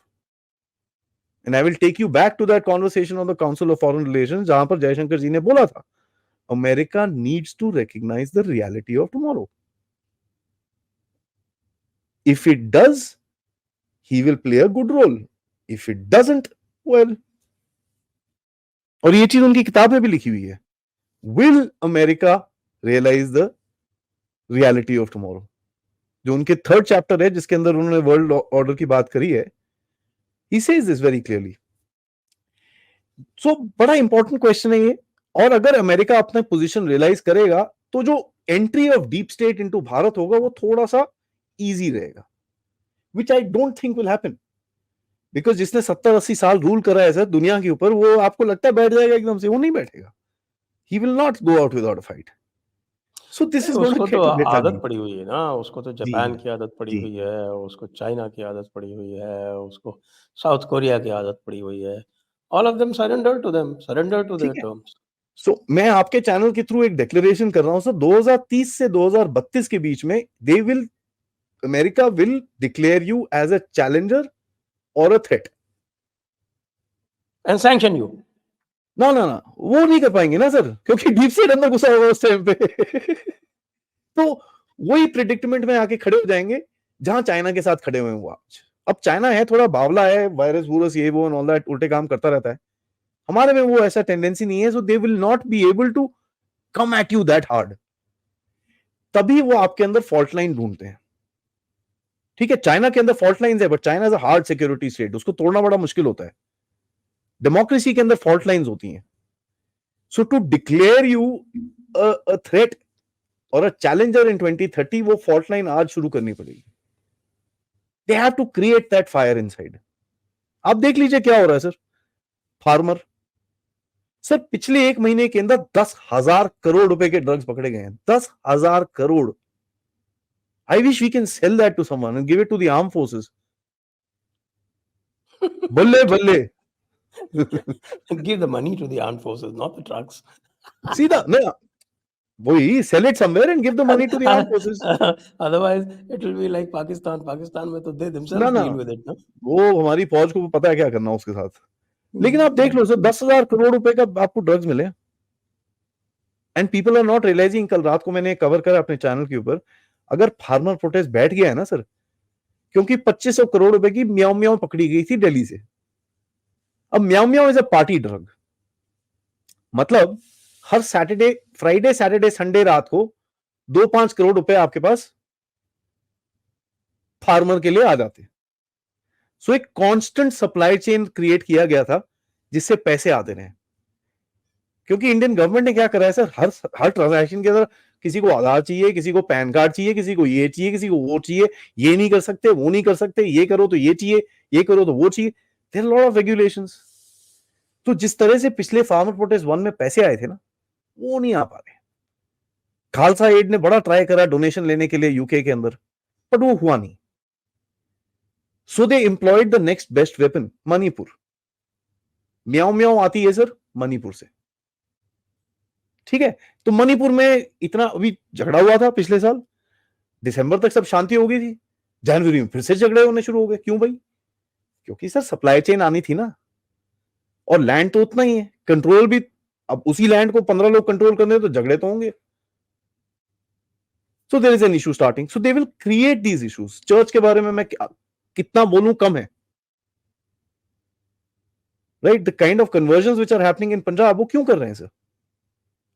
and I will take you back to that conversation on the council of foreign relations, जहां पर जयशंकर जी ने बोला था, America needs to recognise the reality of tomorrow. If it does, he will play a good role. If it doesn't, well. और ये चीज उनकी किताब में भी लिखी हुई है, Will America realize the reality of tomorrow? जो उनके थर्ड चैप्टर है जिसके अंदर उन्होंने वर्ल्ड ऑर्डर की बात करी है, he says this very clearly. So बड़ा इंपॉर्टेंट क्वेश्चन है ये. और अगर अमेरिका अपना पोजीशन रियलाइज करेगा तो जो entry of deep state into Bharat होगा वो थोड़ा सा इजी रहेगा, which I don't think will happen. Because जिसने 70-80 साल रूल करा है सर दुनिया के ऊपर, वो आपको लगता है बैठ जाएगा एकदम से? वो नहीं बैठेगा. He will not go out without a fight. So this is going उसको to तो get a bit आदत ugly. पड़ी हुई है ना, उसको तो जी जापान की आदत पड़ी जी हुई है, उसको चाइना की आदत पड़ी हुई है, उसको साउथ कोरिया की आदत पड़ी हुई है. All of them surrender to their ठीक है. टर्म्स. सो मैं आपके चैनल के थ्रू एक डिक्लेरेशन कर रहा हूं सर, 2030 से 2032 के बीच में America will declare you as a challenger और a threat. And sanction you. ना ना ना, वो नहीं कर पाएंगे ना सर, क्योंकि डीप स्टेट अंदर घुसा होगा उस टाइम पे. तो वही प्रिडिक्टमेंट में आके खड़े हो जाएंगे जहां चाइना के साथ खड़े हुए हैं वो आज. अब चाइना है थोड़ा बावला है, वायरस वूरस ये वो ऑल दैट उल्टे काम करता रहता है. हमारे में वो ऐसा टेंडेंसी नहीं है, so they will not be able to come at you that hard. तभी वो आपके अंदर फॉल्ट लाइन ढूंढते हैं. ठीक है, चाइना के अंदर फॉल्ट लाइंस है, but China is a hard security state, उसको तोड़ना बड़ा मुश्किल होता है. डेमोक्रेसी के अंदर फॉल्ट लाइंस होती हैं. So to declare you a threat और अ चैलेंजर इन 2030, वो फॉल्ट लाइन आज शुरू करनी पड़ेगी. They have to create that fire inside. आप देख लीजिए क्या हो रहा है सर. फार्मर सर पिछले एक महीने के अंदर 10,000 करोड़ रुपए के ड्रग्स पकड़े गए हैं. 10,000 crore. I wish we can sell that to someone and give it to the armed forces. बल्ले बल्ले. Give the money to the armed forces, not the trucks. सीधा नहीं, वही sell it somewhere and give the money to the armed forces. Otherwise, it will be like Pakistan. Pakistan में तो they ना themselves ना, deal with it, ना? वो हमारी फौज को पता है क्या करना उसके साथ. लेकिन आप देख लो सर, 10,000 करोड़ रुपए का आपको ड्रग्स मिले, and people are not realising. कल रात को मैंने कवर करा अपने चैनल के ऊपर, अगर फार्मर प्रोटेस्ट बैठ गया है ना सर, क्योंकि 2500 करोड़ रुपए की म्याओ म्याओ पकड़ी गई थी दिल्ली से. अब म्याओ म्याओ इज अ पार्टी ड्रग. मतलब हर फ्राइडे सैटरडे संडे रात को 2-5 करोड़ रुपए आपके पास फार्मर के लिए आ जाते. सो एक कांस्टेंट सप्लाई चेन क्रिएट किया गया था जिससे पैसे आते रहे. क्योंकि इंडियन गवर्नमेंट ने क्या करा है सर, हर ट्रांजैक्शन के अंदर किसी को आधार चाहिए, किसी को पैन कार्ड चाहिए, किसी को ये चाहिए, किसी को वो चाहिए, ये नहीं कर सकते, वो नहीं कर सकते, ये करो तो ये चाहिए, ये करो तो वो चाहिए. There are lot of regulations. तो जिस तरह से पिछले फार्मर प्रोटेस्ट 1 में पैसे आए थे ना, वो नहीं आ पा रहे. खालसा एड ने बड़ा ट्राई करा डोनेशन लेने के लिए यूके के अंदर, बट वो हुआ नहीं. So they employed the next best weapon, Manipur. म्याओ म्याओ आती है सर मणिपुर से. ठीक है, तो मणिपुर में इतना अभी झगड़ा हुआ था पिछले साल, दिसंबर तक सब शांति हो गई थी, जनवरी में फिर से झगड़े होने शुरू हो गए. क्यों भाई? क्योंकि सर सप्लाई चेन आनी थी ना, और लैंड तो उतना ही है, कंट्रोल भी. अब उसी लैंड को 15 लोग कंट्रोल करने तो झगड़े तो होंगे. So there is an issue starting. So they will create these issues. Church के बारे में मैं कितना बोलूं कम है. Right, the kind of conversions which are happening in Punjab, वो क्यों कर रहे हैं सर?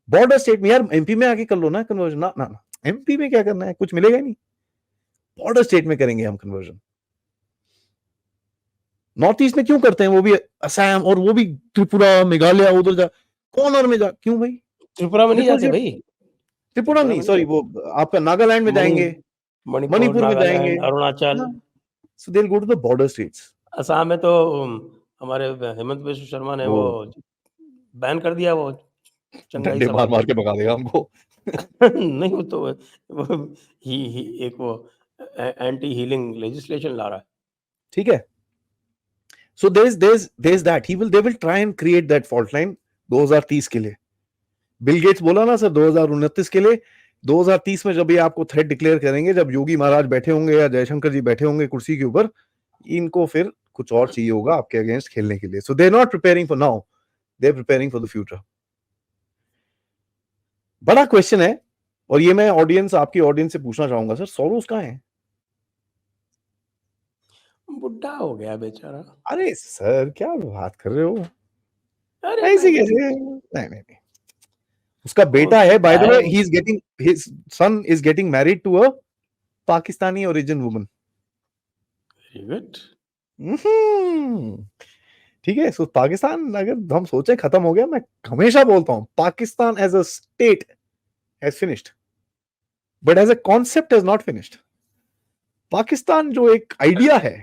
बॉर्डर स्टेट में यार, एमपी में आके कर लो ना कन्वर्जन. ना ना, एमपी में क्या करना है, कुछ मिलेगा ही नहीं. बॉर्डर स्टेट में करेंगे हम कन्वर्जन. नॉर्थ ईस्ट में क्यों करते हैं, वो भी असम, और वो भी त्रिपुरा, मेघालय, उधर जा कॉर्नर में जा. क्यों भाई? त्रिपुरा में नहीं जाते भाई. त्रिपुरा नहीं, सॉरी, वो आपका नागालैंड में जाएंगे, मणिपुर में जाएंगे, Arunachal. So they will go to the border states. Assam में तो हमारे हेमंत बिश्व शर्मा ने वो बैन कर दिया, वो चंगाई डंडे मार मार के भगा देगा हमको. नहीं, वो तो ही एक वो एंटी हीलिंग लेजिस्लेशन ला रहा है. ठीक है. So there is that they will try and create that fault line 2030 के लिए. बिल गेट्स बोला ना सर 2029 के लिए 2030 में जब ये आपको थ्रेट डिक्लेयर करेंगे, जब योगी महाराज बैठे होंगे या जयशंकर जी बैठे होंगे कुर्सी के ऊपर, इनको फिर कुछ और चाहिए होगा आपके अगेंस्ट खेलने के लिए. So they are not preparing for now, they are preparing for the future. बड़ा क्वेश्चन है, और ये मैं ऑडियंस, आपकी ऑडियंस से पूछना चाहूंगा, सर सोरोस कहाँ है? बुढ़ा हो गया बेचारा। अरे सर क्या बात कर रहे हो, अरे ऐसे भाई, कैसे? नहीं नहीं नहीं, उसका वो बेटा है, बाय द है way, he is getting, his son is getting married to a Pakistani origin woman. Very good. ठीक है. सो पाकिस्तान अगर हम सोचे खत्म हो गया, मैं हमेशा बोलता हूं Pakistan as a state has finished, but as a concept has not finished. Pakistan जो एक आइडिया है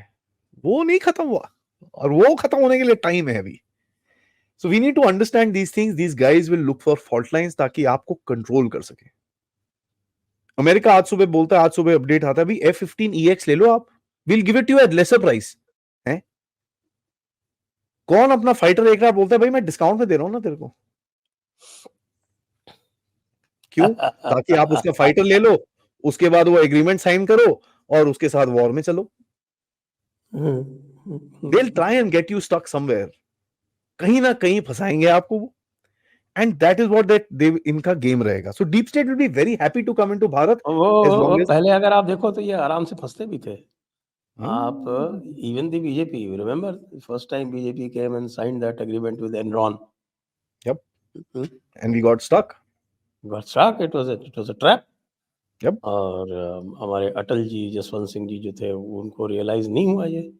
वो नहीं खत्म हुआ, और वो खत्म होने के लिए टाइम है अभी. So we need to understand these things. These guys will look for fault lines ताकि आपको कंट्रोल कर सके. अमेरिका आज सुबह बोलता है, आज सुबह अपडेट आता है, भाई F-15EX ले लो आप, will give it you at lesser price. है कौन अपना फाइटर एक बोलता है भाई मैं डिस्काउंट में दे रहा हूं ना तेरे को? क्यों? ताकि आप उसका फाइटर ले लो, उसके बाद वो एग्रीमेंट साइन करो और उसके साथ वॉर में चलो. They will try and get you stuck somewhere, कहीं ना कहीं फंसाएंगे आपको वो. And that is what that they इनका गेम रहेगा. So deep state will be very happy to come into Bharat as वो लॉन्ग एज. पहले अगर आप देखो तो ये आराम से फंसते भी थे. आप even the BJP, you remember first time BJP came and signed that agreement with Enron. Yep. And we got stuck. Got stuck. It was a trap. Yep. और हमारे अटल जी, जसवंत सिंह जी जो थे, उनको रियलाइज नहीं हुआ ये.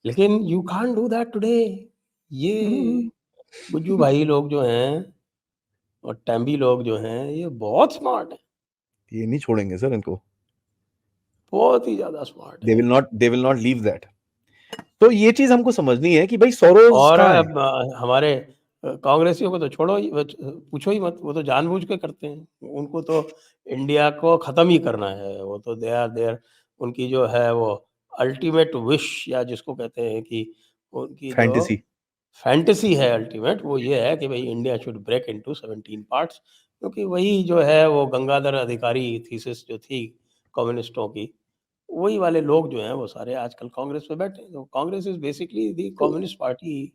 लेकिन you can't do that today. ये गुज्जू भाई लोग जो हैं और टैम्बी लोग जो हैं, ये बहुत स्मार्ट हैं, ये नहीं छोड़ेंगे सर इनको. बहुत ही ज्यादा स्मार्ट They हैं. will not leave that. तो ये चीज हमको समझनी है कि भाई सोरोस और कहाँ है. हमारे कांग्रेसियों को तो छोड़ो ही, पूछो ही मत. वो तो जानबूझ के करते हैं. उनको तो इंडिया को खत्म ही करना है. वो तो देयर उनकी जो है वो अल्टीमेट विश, या जिसको कहते हैं कि उनकी जो फैंटेसी. फैंटेसी है अल्टीमेट, वो ये है कि भाई India should break into 17 parts. क्योंकि वही जो है वो गंगाधर अधिकारी थीसिस जो थी कम्युनिस्टों की, वही वाले लोग जो हैं वो सारे आजकल कांग्रेस में बैठे हैं. तो कांग्रेस इज बेसिकली दी तो communist party.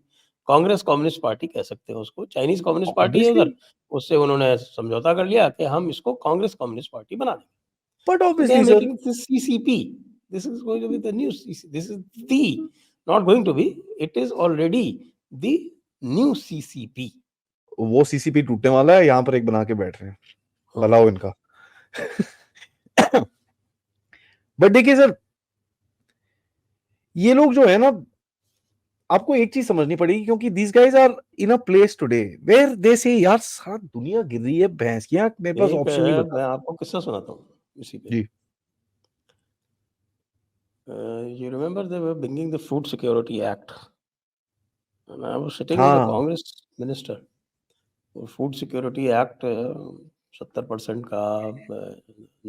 Congress communist party कह सकते हैं उसको. चाइनीज कम्युनिस्ट पार्टी है ऑब्वियसली, उधर, उससे उन्होंने समझौता कर लिया कि हम इसको कांग्रेस कम्युनिस्ट पार्टी बना देंगे. But So they are obviously sir, making this CCP. This is going to be the new CCP. This is the, not going to be, it is already the new CCP. वो CCP टूटने वाला है, यहाँ पर एक बना के बैठ रहे हैं, बनाओ इनका. बट देखिए सर, ये लोग जो है ना, आपको एक चीज समझनी पड़ेगी, क्योंकि these guys are in a place today where they say यार सारा दुनिया गिर रही है भैंस की आंख, मेरे पास एक ऑप्शन नहीं मैं बता. आपको किस्सा सुनाता हूँ इसी पे. जी. You remember they were bringing the Food Security Act, and I was sitting with the हाँ. Congress minister. Food security act 70% का,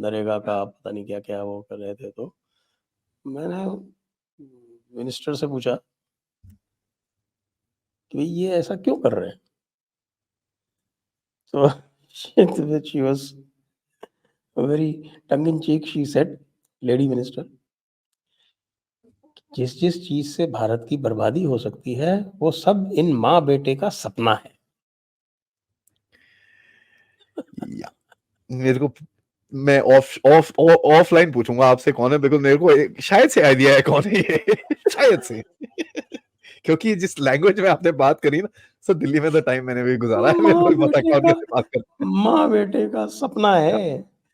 नरेगा का पता नहीं क्या क्या वो कर रहे थे. तो मैंने मिनिस्टर से पूछा कि भाई ये ऐसा क्यों कर रहे हैं. तो she was very tongue in cheek, she said, lady minister, जिस जिस चीज से भारत की बर्बादी हो सकती है वो सब इन माँ बेटे का सपना है. या, मेरे को, मैं ऑफलाइन पूछूंगा आपसे कौन है, बिकॉज मेरे को शायद से आइडिया है कौन है ये. शायद से. क्योंकि जिस लैंग्वेज में आपने बात करी ना सर, दिल्ली में तो टाइम मैंने भी गुजारा है, मेरे को भी पता कौन कैसे बात करता माँ बेटे का सपना है.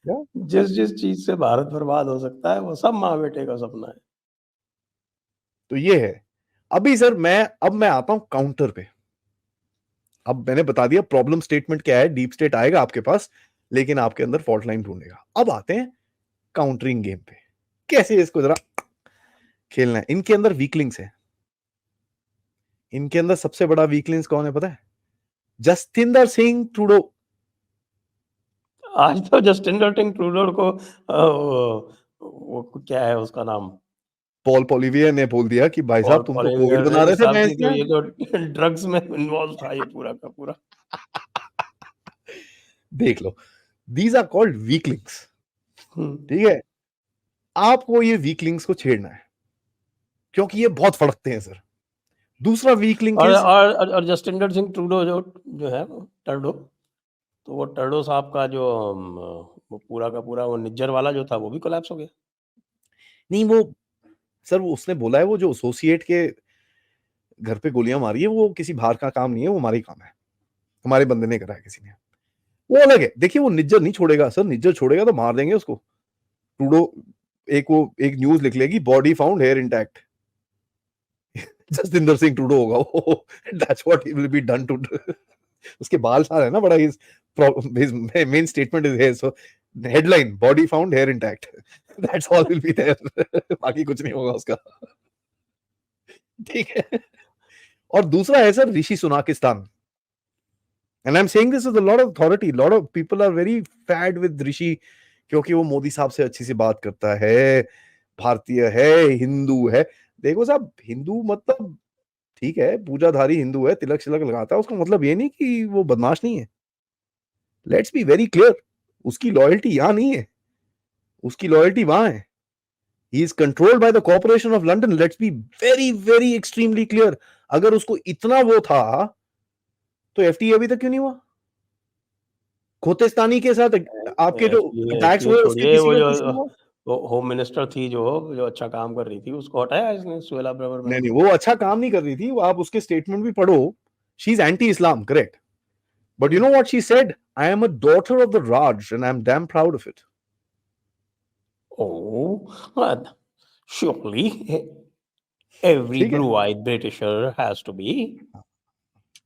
है. जिस जिस चीज से भारत बर्बाद हो सकता है वो सब माँ बेटे का सपना है. तो ये है. अभी सर अब मैं आता हूं काउंटर पे. अब मैंने बता दिया प्रॉब्लम स्टेटमेंट क्या है, डीप स्टेट आएगा आपके पास, लेकिन आपके अंदर फॉल्ट लाइन ढूंढेगा. अब आते हैं काउंटरिंग गेम पे, कैसे इसको जरा खेलना है. इनके अंदर वीकलिंग्स है. इनके अंदर सबसे बड़ा वीकलिंग्स कौन है पता है? जसतिंदर सिंह ट्रूडो. आज तो जस्टिन ट्रूडो को वो क्या है उसका नाम, पॉल पोलिवियर ने बोल दिया कि भाई साहब और तुम तो कोविड पॉलिवियर बना रहे थे साहब मैं की तो इसमें. ये तो ड्रग्स में इन्वॉल्व था ये पूरा का पूरा. देख लो. These are called weaklings. ठीक है, आपको ये वीकलिंग्स को छेड़ना है क्योंकि ये बहुत फड़कते हैं सर। दूसरा वीकलिंग और जस्टिंडर सिंह ट्रूडो जो है टर्डो, तो वो टर्डो साहब का जो वो पूरा का पूरा वो निज्जर वाला जो था वो भी कोलैप्स हो गया। नहीं, वो सर वो उसने बोला है वो जो एसोसिएट के घर पे गोलियां मारी है वो किसी बाहर का काम नहीं है, वो हमारा ही काम है, हमारे बंदे ने करा है किसी ने। वो अलग है। देखिए वो निज्जर नहीं छोड़ेगा सर, निज्जर छोड़ेगा तो मार देंगे उसको। ट्रूडो एक न्यूज लिख लेगी, body found here intact, Jaswinder Singh Trudeau होगा वो, that's what he will be done to. उसके बाल साल है ना बड़ा, his main statement is here, so headline body found hair intact, that's all will be there। बाकी कुछ नहीं होगा उसका। ठीक है। और दूसरा है सर ऋषि सुनाकिस्तान, and I'm saying this with a lot of authority, lot of people are very fad with ऋषि क्योंकि वो मोदी साहब से अच्छी सी बात करता है, भारतीय है, हिंदू है। देखो साहब, हिंदू मतलब ठीक है, पूजाधारी हिंदू है, तिलक शिलक लगाता है, उसका मतलब ये नहीं कि वो बदमाश नहीं है। लेट्स बी वेरी क्लियर, उसकी लॉयल्टी यहां नहीं है, उसकी लॉयल्टी वहां है। He is controlled by the corporation of London. Let's be very very extremely clear. अगर उसको इतना वो था तो एफटीए अभी तक क्यों नहीं हुआ? खोतेस्तानी के साथ आपके जो अटैक्स हुए उसके छोड़िए, किसी वो और जो किसी हुआ? वो होम मिनिस्टर थी जो अच्छा काम कर रही थी, उसको हटाया इसने, सुहेला नहीं ब्रह्मन नहीं, को। वो अच्छा काम नहीं कर रही थी, वो आप उसके स्टेटमेंट भी पढ़ो। She is anti Islam, correct, but you know what she said? I am a daughter of the Raj and I am damn proud of it. Oh, surely every ठीक है, blue-eyed Britisher has to be.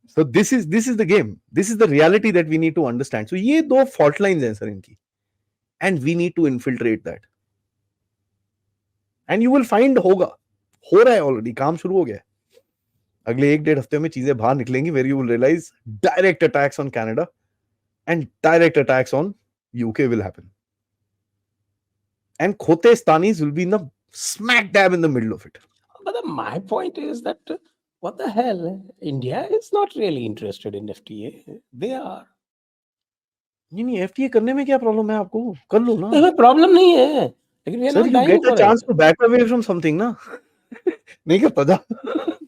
so this is the game, this is the reality that we need to understand। so ये दो fault lines हैं sir इनकी, and we need to infiltrate that, and you will find होगा, हो रहा है already, काम शुरू हो गया है। अगले 1-1.5 हफ्ते में चीजें बाहर निकलेंगी, where you will realize direct attacks on Canada and direct attacks on UK will happen, and Khotestanis will be in the smack dab in the middle of it। But my point is that what the hell? India is not really interested in FTA. They are. नहीं FTA करने में क्या problem है आपको? कर लो ना इसमें problem नहीं है, लेकिन we are sir, not you dying get a for chance it. To back away from something ना। नहीं करता जा।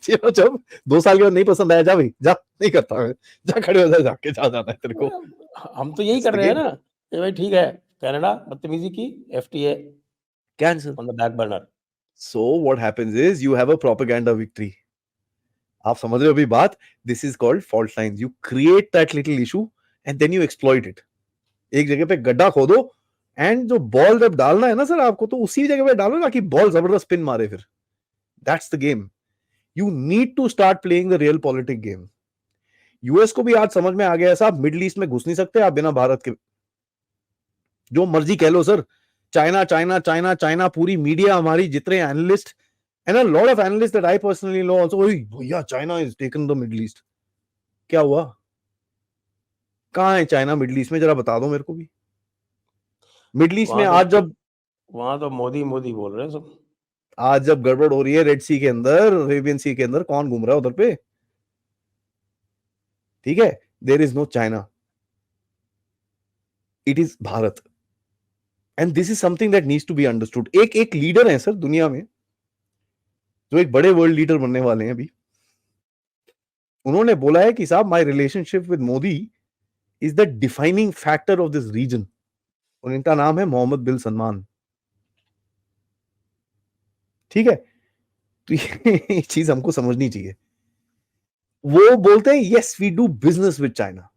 चलो जब 2 साल के बाद नहीं पसंद आया, जा भाई जा, नहीं करता मैं, जा खड़े हो जा, जाके जा, जाना है तेरे को। हम तो यही It's कर the रहे हैं game। ना कि भाई ठीक है, कनाडा बदतमीजी की, FTA cancel. on the back burner. So what happens is you have a propaganda victory. आप समझ रहे हो अभी बात? This is called fault lines. You create that little issue and then you exploit it. एक जगह पे गड्ढा खोदो, एंड जो बॉल जब डालना है ना सर आपको, तो उसी जगह पे डालो ताकि बॉल जबरदस्त स्पिन मारे। फिर that's the game. You need to start playing the realpolitik game. US को भी आज समझ में आ गया है साहब, मिडिल ईस्ट में घुस नहीं सकते आप बिना भारत के। जो मर्जी कह लो sir, China China China China, पूरी मीडिया हमारी, जितने analyst and a lot of analyst that I personally know also, भैया China is taken the Middle East. क्या हुआ? कहां है चाइना मिडिल ईस्ट में? जरा बता दो मेरे को भी। मिडिल ईस्ट में वहां तो मोदी मोदी बोल रहे हैं सब। आज जब गड़बड़ हो रही है रेड सी के अंदर, अरेबियन सी के अंदर, कौन घूम रहा है उधर पे? ठीक है, there is no China, it is Bharat, and this is something that needs to be understood. एक लीडर है सर दुनिया में, जो एक बड़े वर्ल्ड लीडर बनने वाले हैं अभी, उन्होंने बोला है कि साहब my relationship with Modi is the defining factor of this region, और इनका नाम है मोहम्मद बिन सलमान। ठीक है, तो ये चीज हमको समझनी चाहिए। वो बोलते हैं yes we do business with China,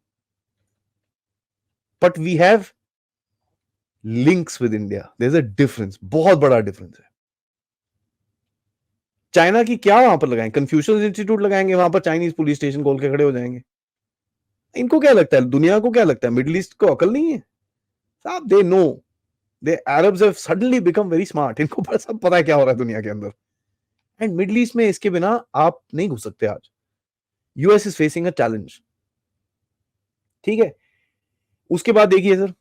but we have links with India. There is a difference, बहुत बड़ा डिफरेंस है। चाइना की क्या वहां पर लगाएंगे? कंफ्यूशियस इंस्टीट्यूट लगाएंगे वहां पर, चाइनीज पुलिस स्टेशन खोल के खड़े हो जाएंगे। इनको क्या लगता है, दुनिया को क्या लगता है, मिडिल ईस्ट को अकल नहीं है साहब? They know, they Arabs have suddenly become very smart. इनको सब पता है क्या हो रहा है दुनिया के अंदर, एंड मिडिल ईस्ट में इसके बिना आप नहीं घुस सकते आज। US is facing a challenge. ठीक है, उसके बाद देखिए सर,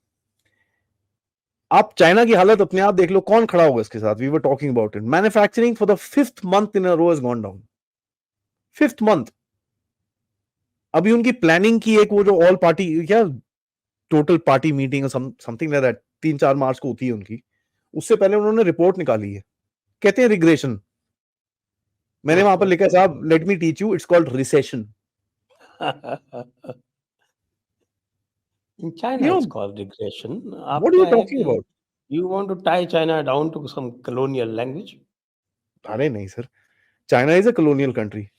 आप चाइना की हालत अपने आप देख लो, कौन खड़ा होगा इसके साथ? We were talking about it. Manufacturing for the 5th month in a row has gone down. 5th month. अभी उनकी प्लानिंग की एक वो जो ऑल पार्टी क्या total party meeting something like that 3-4 March को होती है उनकी, उससे पहले उन्होंने रिपोर्ट निकाली है, कहते हैं रिग्रेशन। मैंने वहां पर लिखा है साहब let me teach you, it's called recession. In China, You it's know, called regression. आप what are you क्या है talking कि about? you want to tie China down to some colonial language? अरे नहीं sir, China is a colonial country. It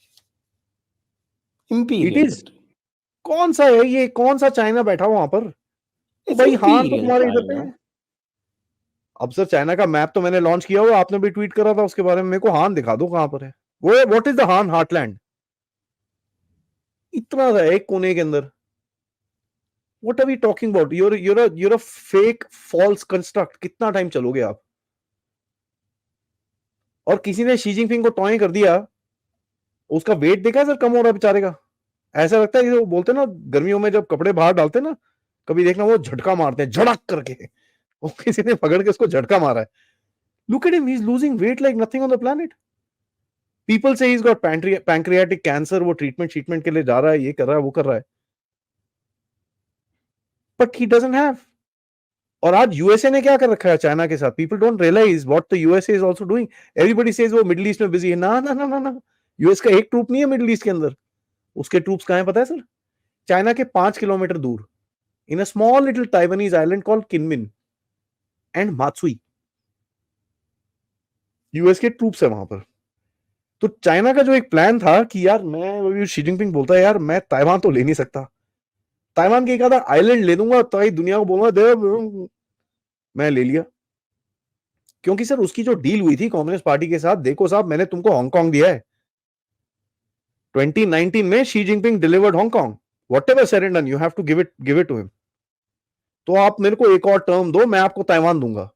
Imperial is. country. कौन सा है ये, कौन सा चाइना बैठा हुआ वहां पर? It's भाई हान तो imperial तुम्हारे इधर पे China. है। अब सर चाइना का मैप तो मैंने लॉन्च किया हुआ, आपने भी ट्वीट करा था उसके बारे में, मेरे को हान दिखा दो कहां पर है वो। What is the Han heartland? इतना सा है एक कोने के अंदर। What are we talking about? You're a fake false construct. कितना टाइम चलोगे आप? और किसी ने शी जिनपिंग को टॉय कर दिया, उसका वेट देखा सर कम हो रहा है बेचारे का। ऐसा लगता है वो बोलते ना गर्मियों में जब कपड़े बाहर डालते ना, कभी देखना वो झटका मारते हैं झड़क करके, वो किसी ने पकड़ के उसको झटका मारा है। Look at him, he is losing weight like nothing on the planet. People say he is got pancreatic cancer, वो ट्रीटमेंट के लिए जा रहा है, ये कर रहा है, वो कर रहा है, बट ही डजंट हैव। और आज यूएसए ने क्या कर रखा है चाइना के साथ? People don't realise what the USA is also doing. Everybody says वो मिडिल ईस्ट में बिजी है। ना ना ना ना ना, यूएस का एक ट्रूप नहीं है मिडिल ईस्ट के अंदर। उसके ट्रूप्स कहां है पता है सर? चाइना के 5 किलोमीटर दूर, in a small little Taiwanese island called Kinmen and Matsu, US के ट्रूप्स है वहां पर। तो चाइना का जो एक प्लान था कि यार मैं, शी जिनपिंग बोलता है यार मैं ताइवान तो ले नहीं सकता, ताइवान के एक आधा आइलैंड ले दूंगा तो दुनिया को बोलूंगा दे, मैं ले लिया। क्योंकि सर उसकी जो डील हुई थी कम्युनिस्ट पार्टी के साथ, देखो साहब मैंने तुमको हांगकांग दिया है 2019 में, Xi Jinping delivered Hong Kong, whatever said and done you have to give it to him. तो आप मेरे को एक और टर्म दो, मैं आपको ताइवान दूंगा।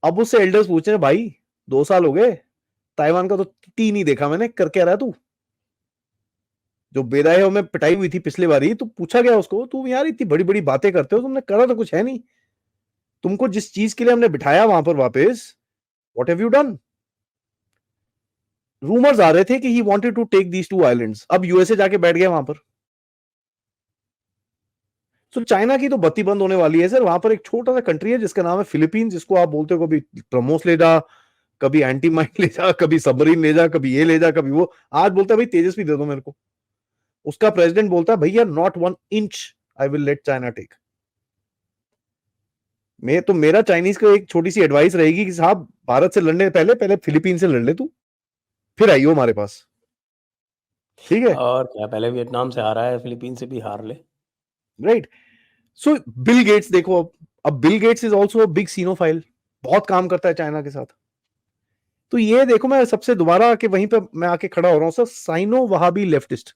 अब उससे एल्डर्स पूछ रहे हैं भाई 2 साल हो गए, ताइवान का तो टी नहीं देखा मैंने, कर क्या रहा है तू? जो बेदाये में पिटाई हुई थी पिछली बारी, तो पूछा गया उसको, तुम यार इतनी बड़ी बड़ी बातें करते हो, तुमने करा तो कुछ है नहीं, तुमको जिस चीज के लिए हमने बिठाया वहां पर वापस, what have you done? Rumours आ रहे थे कि he wanted to take these 2 islands, अब यूएसए जाके बैठ गया वहां पर। तो चाइना की तो बत्ती बंद होने वाली है सर। वहां पर एक छोटा सा कंट्री है जिसका नाम है फिलीपींस, जिसको आप बोलते हो कभी ब्रह्मोस ले जा, कभी एंटी माइन ले जा, कभी सबमरीन ले जा, कभी ये ले जा, कभी वो। आज बोलता है भाई तेजस्वी दे दो मेरे को। उसका प्रेसिडेंट बोलता है भैया not 1 inch I will let China take. मेरा चाइनीज को एक छोटी सी एडवाइस रहेगी कि साहब भारत से लड़ने पहले पहले फिलीपीन से लड़ ले तू, फिर आइयो हमारे पास, ठीक है? और क्या, पहले वियतनाम से हारा है, फिलीपीन से भी हार ले। राइट। सो बिल गेट्स देखो, अब Bill Gates is also big Sinophile, बहुत काम करता है चाइना के साथ। तो ये देखो, मैं सबसे दोबारा आके वहीं पे मैं आके खड़ा हो रहा हूं sir, Sino Wahhabi leftist.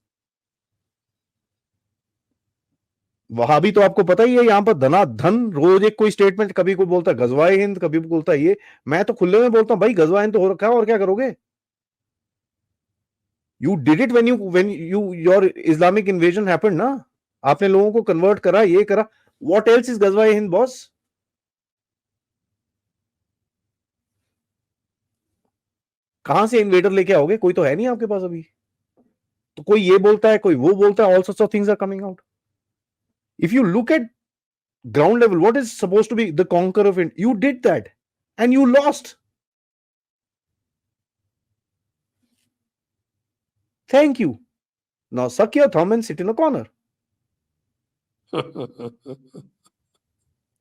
Wahhabi तो आपको पता ही है, यहां पर धनाधन, रोज एक कोई स्टेटमेंट, कभी कोई बोलता है गजवाए हिंद, कभी बोलता है ये। मैं तो खुले में बोलता हूं भाई गजवाए हिंद तो हो रखा है, और क्या करोगे? You did it when you your Islamic invasion happened ना, आपने लोगों को कन्वर्ट करा, ये करा। व्हाट एल्स इज गजवाए हिंद बॉस? कहां से इन्वेडर लेके आओगे? कोई तो है नहीं आपके पास अभी। तो कोई ये बोलता है, कोई वो बोलता है, all sorts of things are coming out. If you look at ground level, what is supposed to be the conquer of India? You did that and you lost. Thank you. Now suck your thumb and sit in a corner.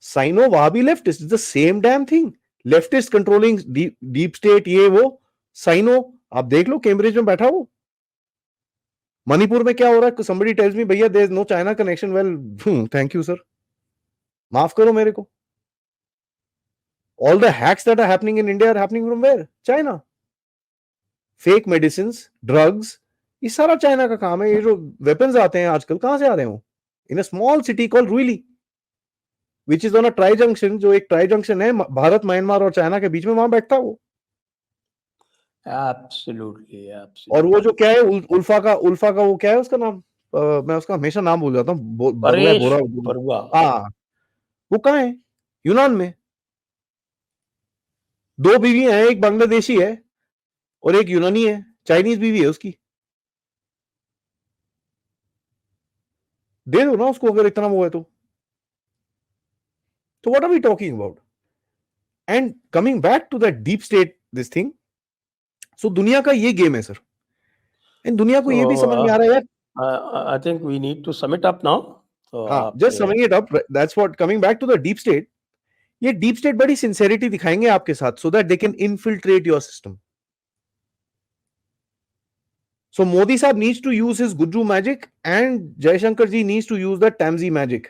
Sino Wahhabi leftist is the same damn thing. Leftist controlling deep state, ये वो। Cyano आप देख लो, Cambridge में बैठा हो। मणिपुर में क्या हो रहा है? somebody tells me भैया there is no China connection. Well, thank you sir, माफ करो मेरे को। all the hacks that are happening in India are happening from where? China. Fake medicine, drugs, ये सारा चाइना का काम है। ये जो वेपन्स आते हैं आजकल, कहां से आ रहे हो? In a small city called Ruili, which is on a tri junction, जो एक ट्राई जंक्शन है भारत, म्यांमार और चाइना के बीच में, वहां बैठता वो। एब्सोल्युटली, और एब्सोल्युटली। वो जो क्या है, उल्फा का वो क्या है उसका नाम? मैं उसका हमेशा नाम भूल जाता हूँ, बगला परेश बोरा। बरुआ। हाँ, वो कहाँ है? यूनान में। 2 बीवी हैं, एक बांग्लादेशी है और एक यूनानी है, चाइनीज बीवी है उसकी। दे दो ना उसको अगर इतना वो है तो what are we talking about? And coming back to that deep state this thing, so दुनिया का ये गेम है सर, एंड दुनिया को ये भी समझ में आ रहा है यार। I think we need to sum it up now. तो हाँ, आप just summing it up, that's what coming back to the deep state. ये डीप स्टेट बड़ी सिंसेरिटी दिखाएंगे आपके साथ so that they can infiltrate your system. So Modi साहब needs to use his Gujju magic and Jaishankar ji needs to use the Tamsi magic.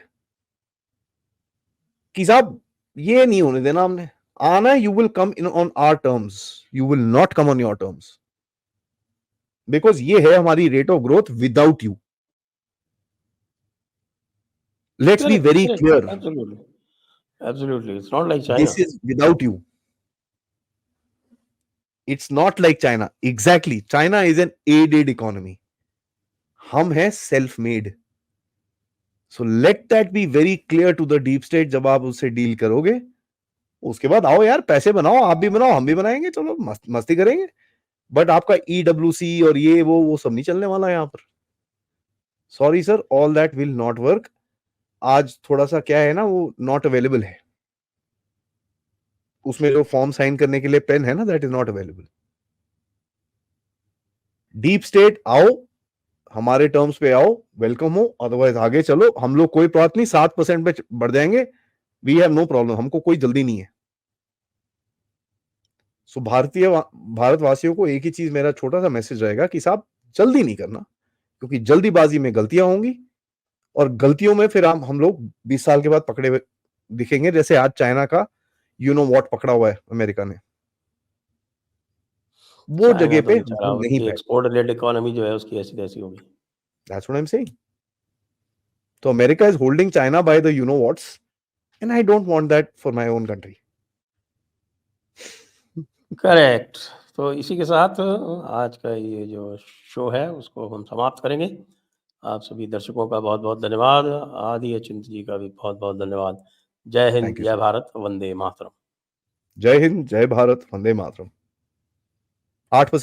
कि साहब ये नहीं होने देना हमने, आना है, you will come in on our terms, you will not come on your terms, because ये है हमारी rate of growth without you. Let's be very clear. Absolutely. It's not like China. This is without you. It's not like China. Exactly. China is an aided economy. हम है self made. So let that be very clear to the deep state जब आप उससे deal करोगे। उसके बाद आओ यार, पैसे बनाओ, आप भी बनाओ, हम भी बनाएंगे, चलो मस्ती करेंगे, बट आपका EWC और ये वो सब नहीं चलने वाला यहाँ पर। Sorry sir, all that will not work. आज थोड़ा सा क्या है ना, वो नॉट अवेलेबल है, उसमें जो फॉर्म साइन करने के लिए पेन है ना, that is not available. Deep state आओ, हमारे टर्म्स पे आओ, वेलकम हो, अदरवाइज आगे चलो, हम लोग कोई बात नहीं, 7% पे बढ़ जाएंगे, वी हैव नो प्रॉब्लम, हमको कोई जल्दी नहीं है। सो भारतवासियों को एक ही चीज मेरा छोटा सा मैसेज रहेगा कि साहब जल्दी नहीं करना, क्योंकि जल्दीबाजी में गलतियां होंगी, और गलतियों में फिर हम लोग 20 साल के बाद पकड़े हुए दिखेंगे, जैसे आज चाइना का यू नो व्हाट पकड़ा हुआ है अमेरिका ने। वो जगह पे हम नहीं बैठे। एक्सपोर्ट रिलेटेड इकोनॉमी जो है उसकी ऐसी तैसी होगी। That's what I'm saying. So America is holding China by the you know whats, and I don't want that for my own country. Correct. तो इसी के साथ आज का ये जो शो है उसको हम समाप्त करेंगे। आप सभी दर्शकों का बहुत बहुत धन्यवाद। आदि अचिंत जी का भी बहुत बहुत धन्यवाद। जय हिंद, जय भारत, वंदे मातरम। जय हिंद, जय भारत, वंदे मातरम। 8%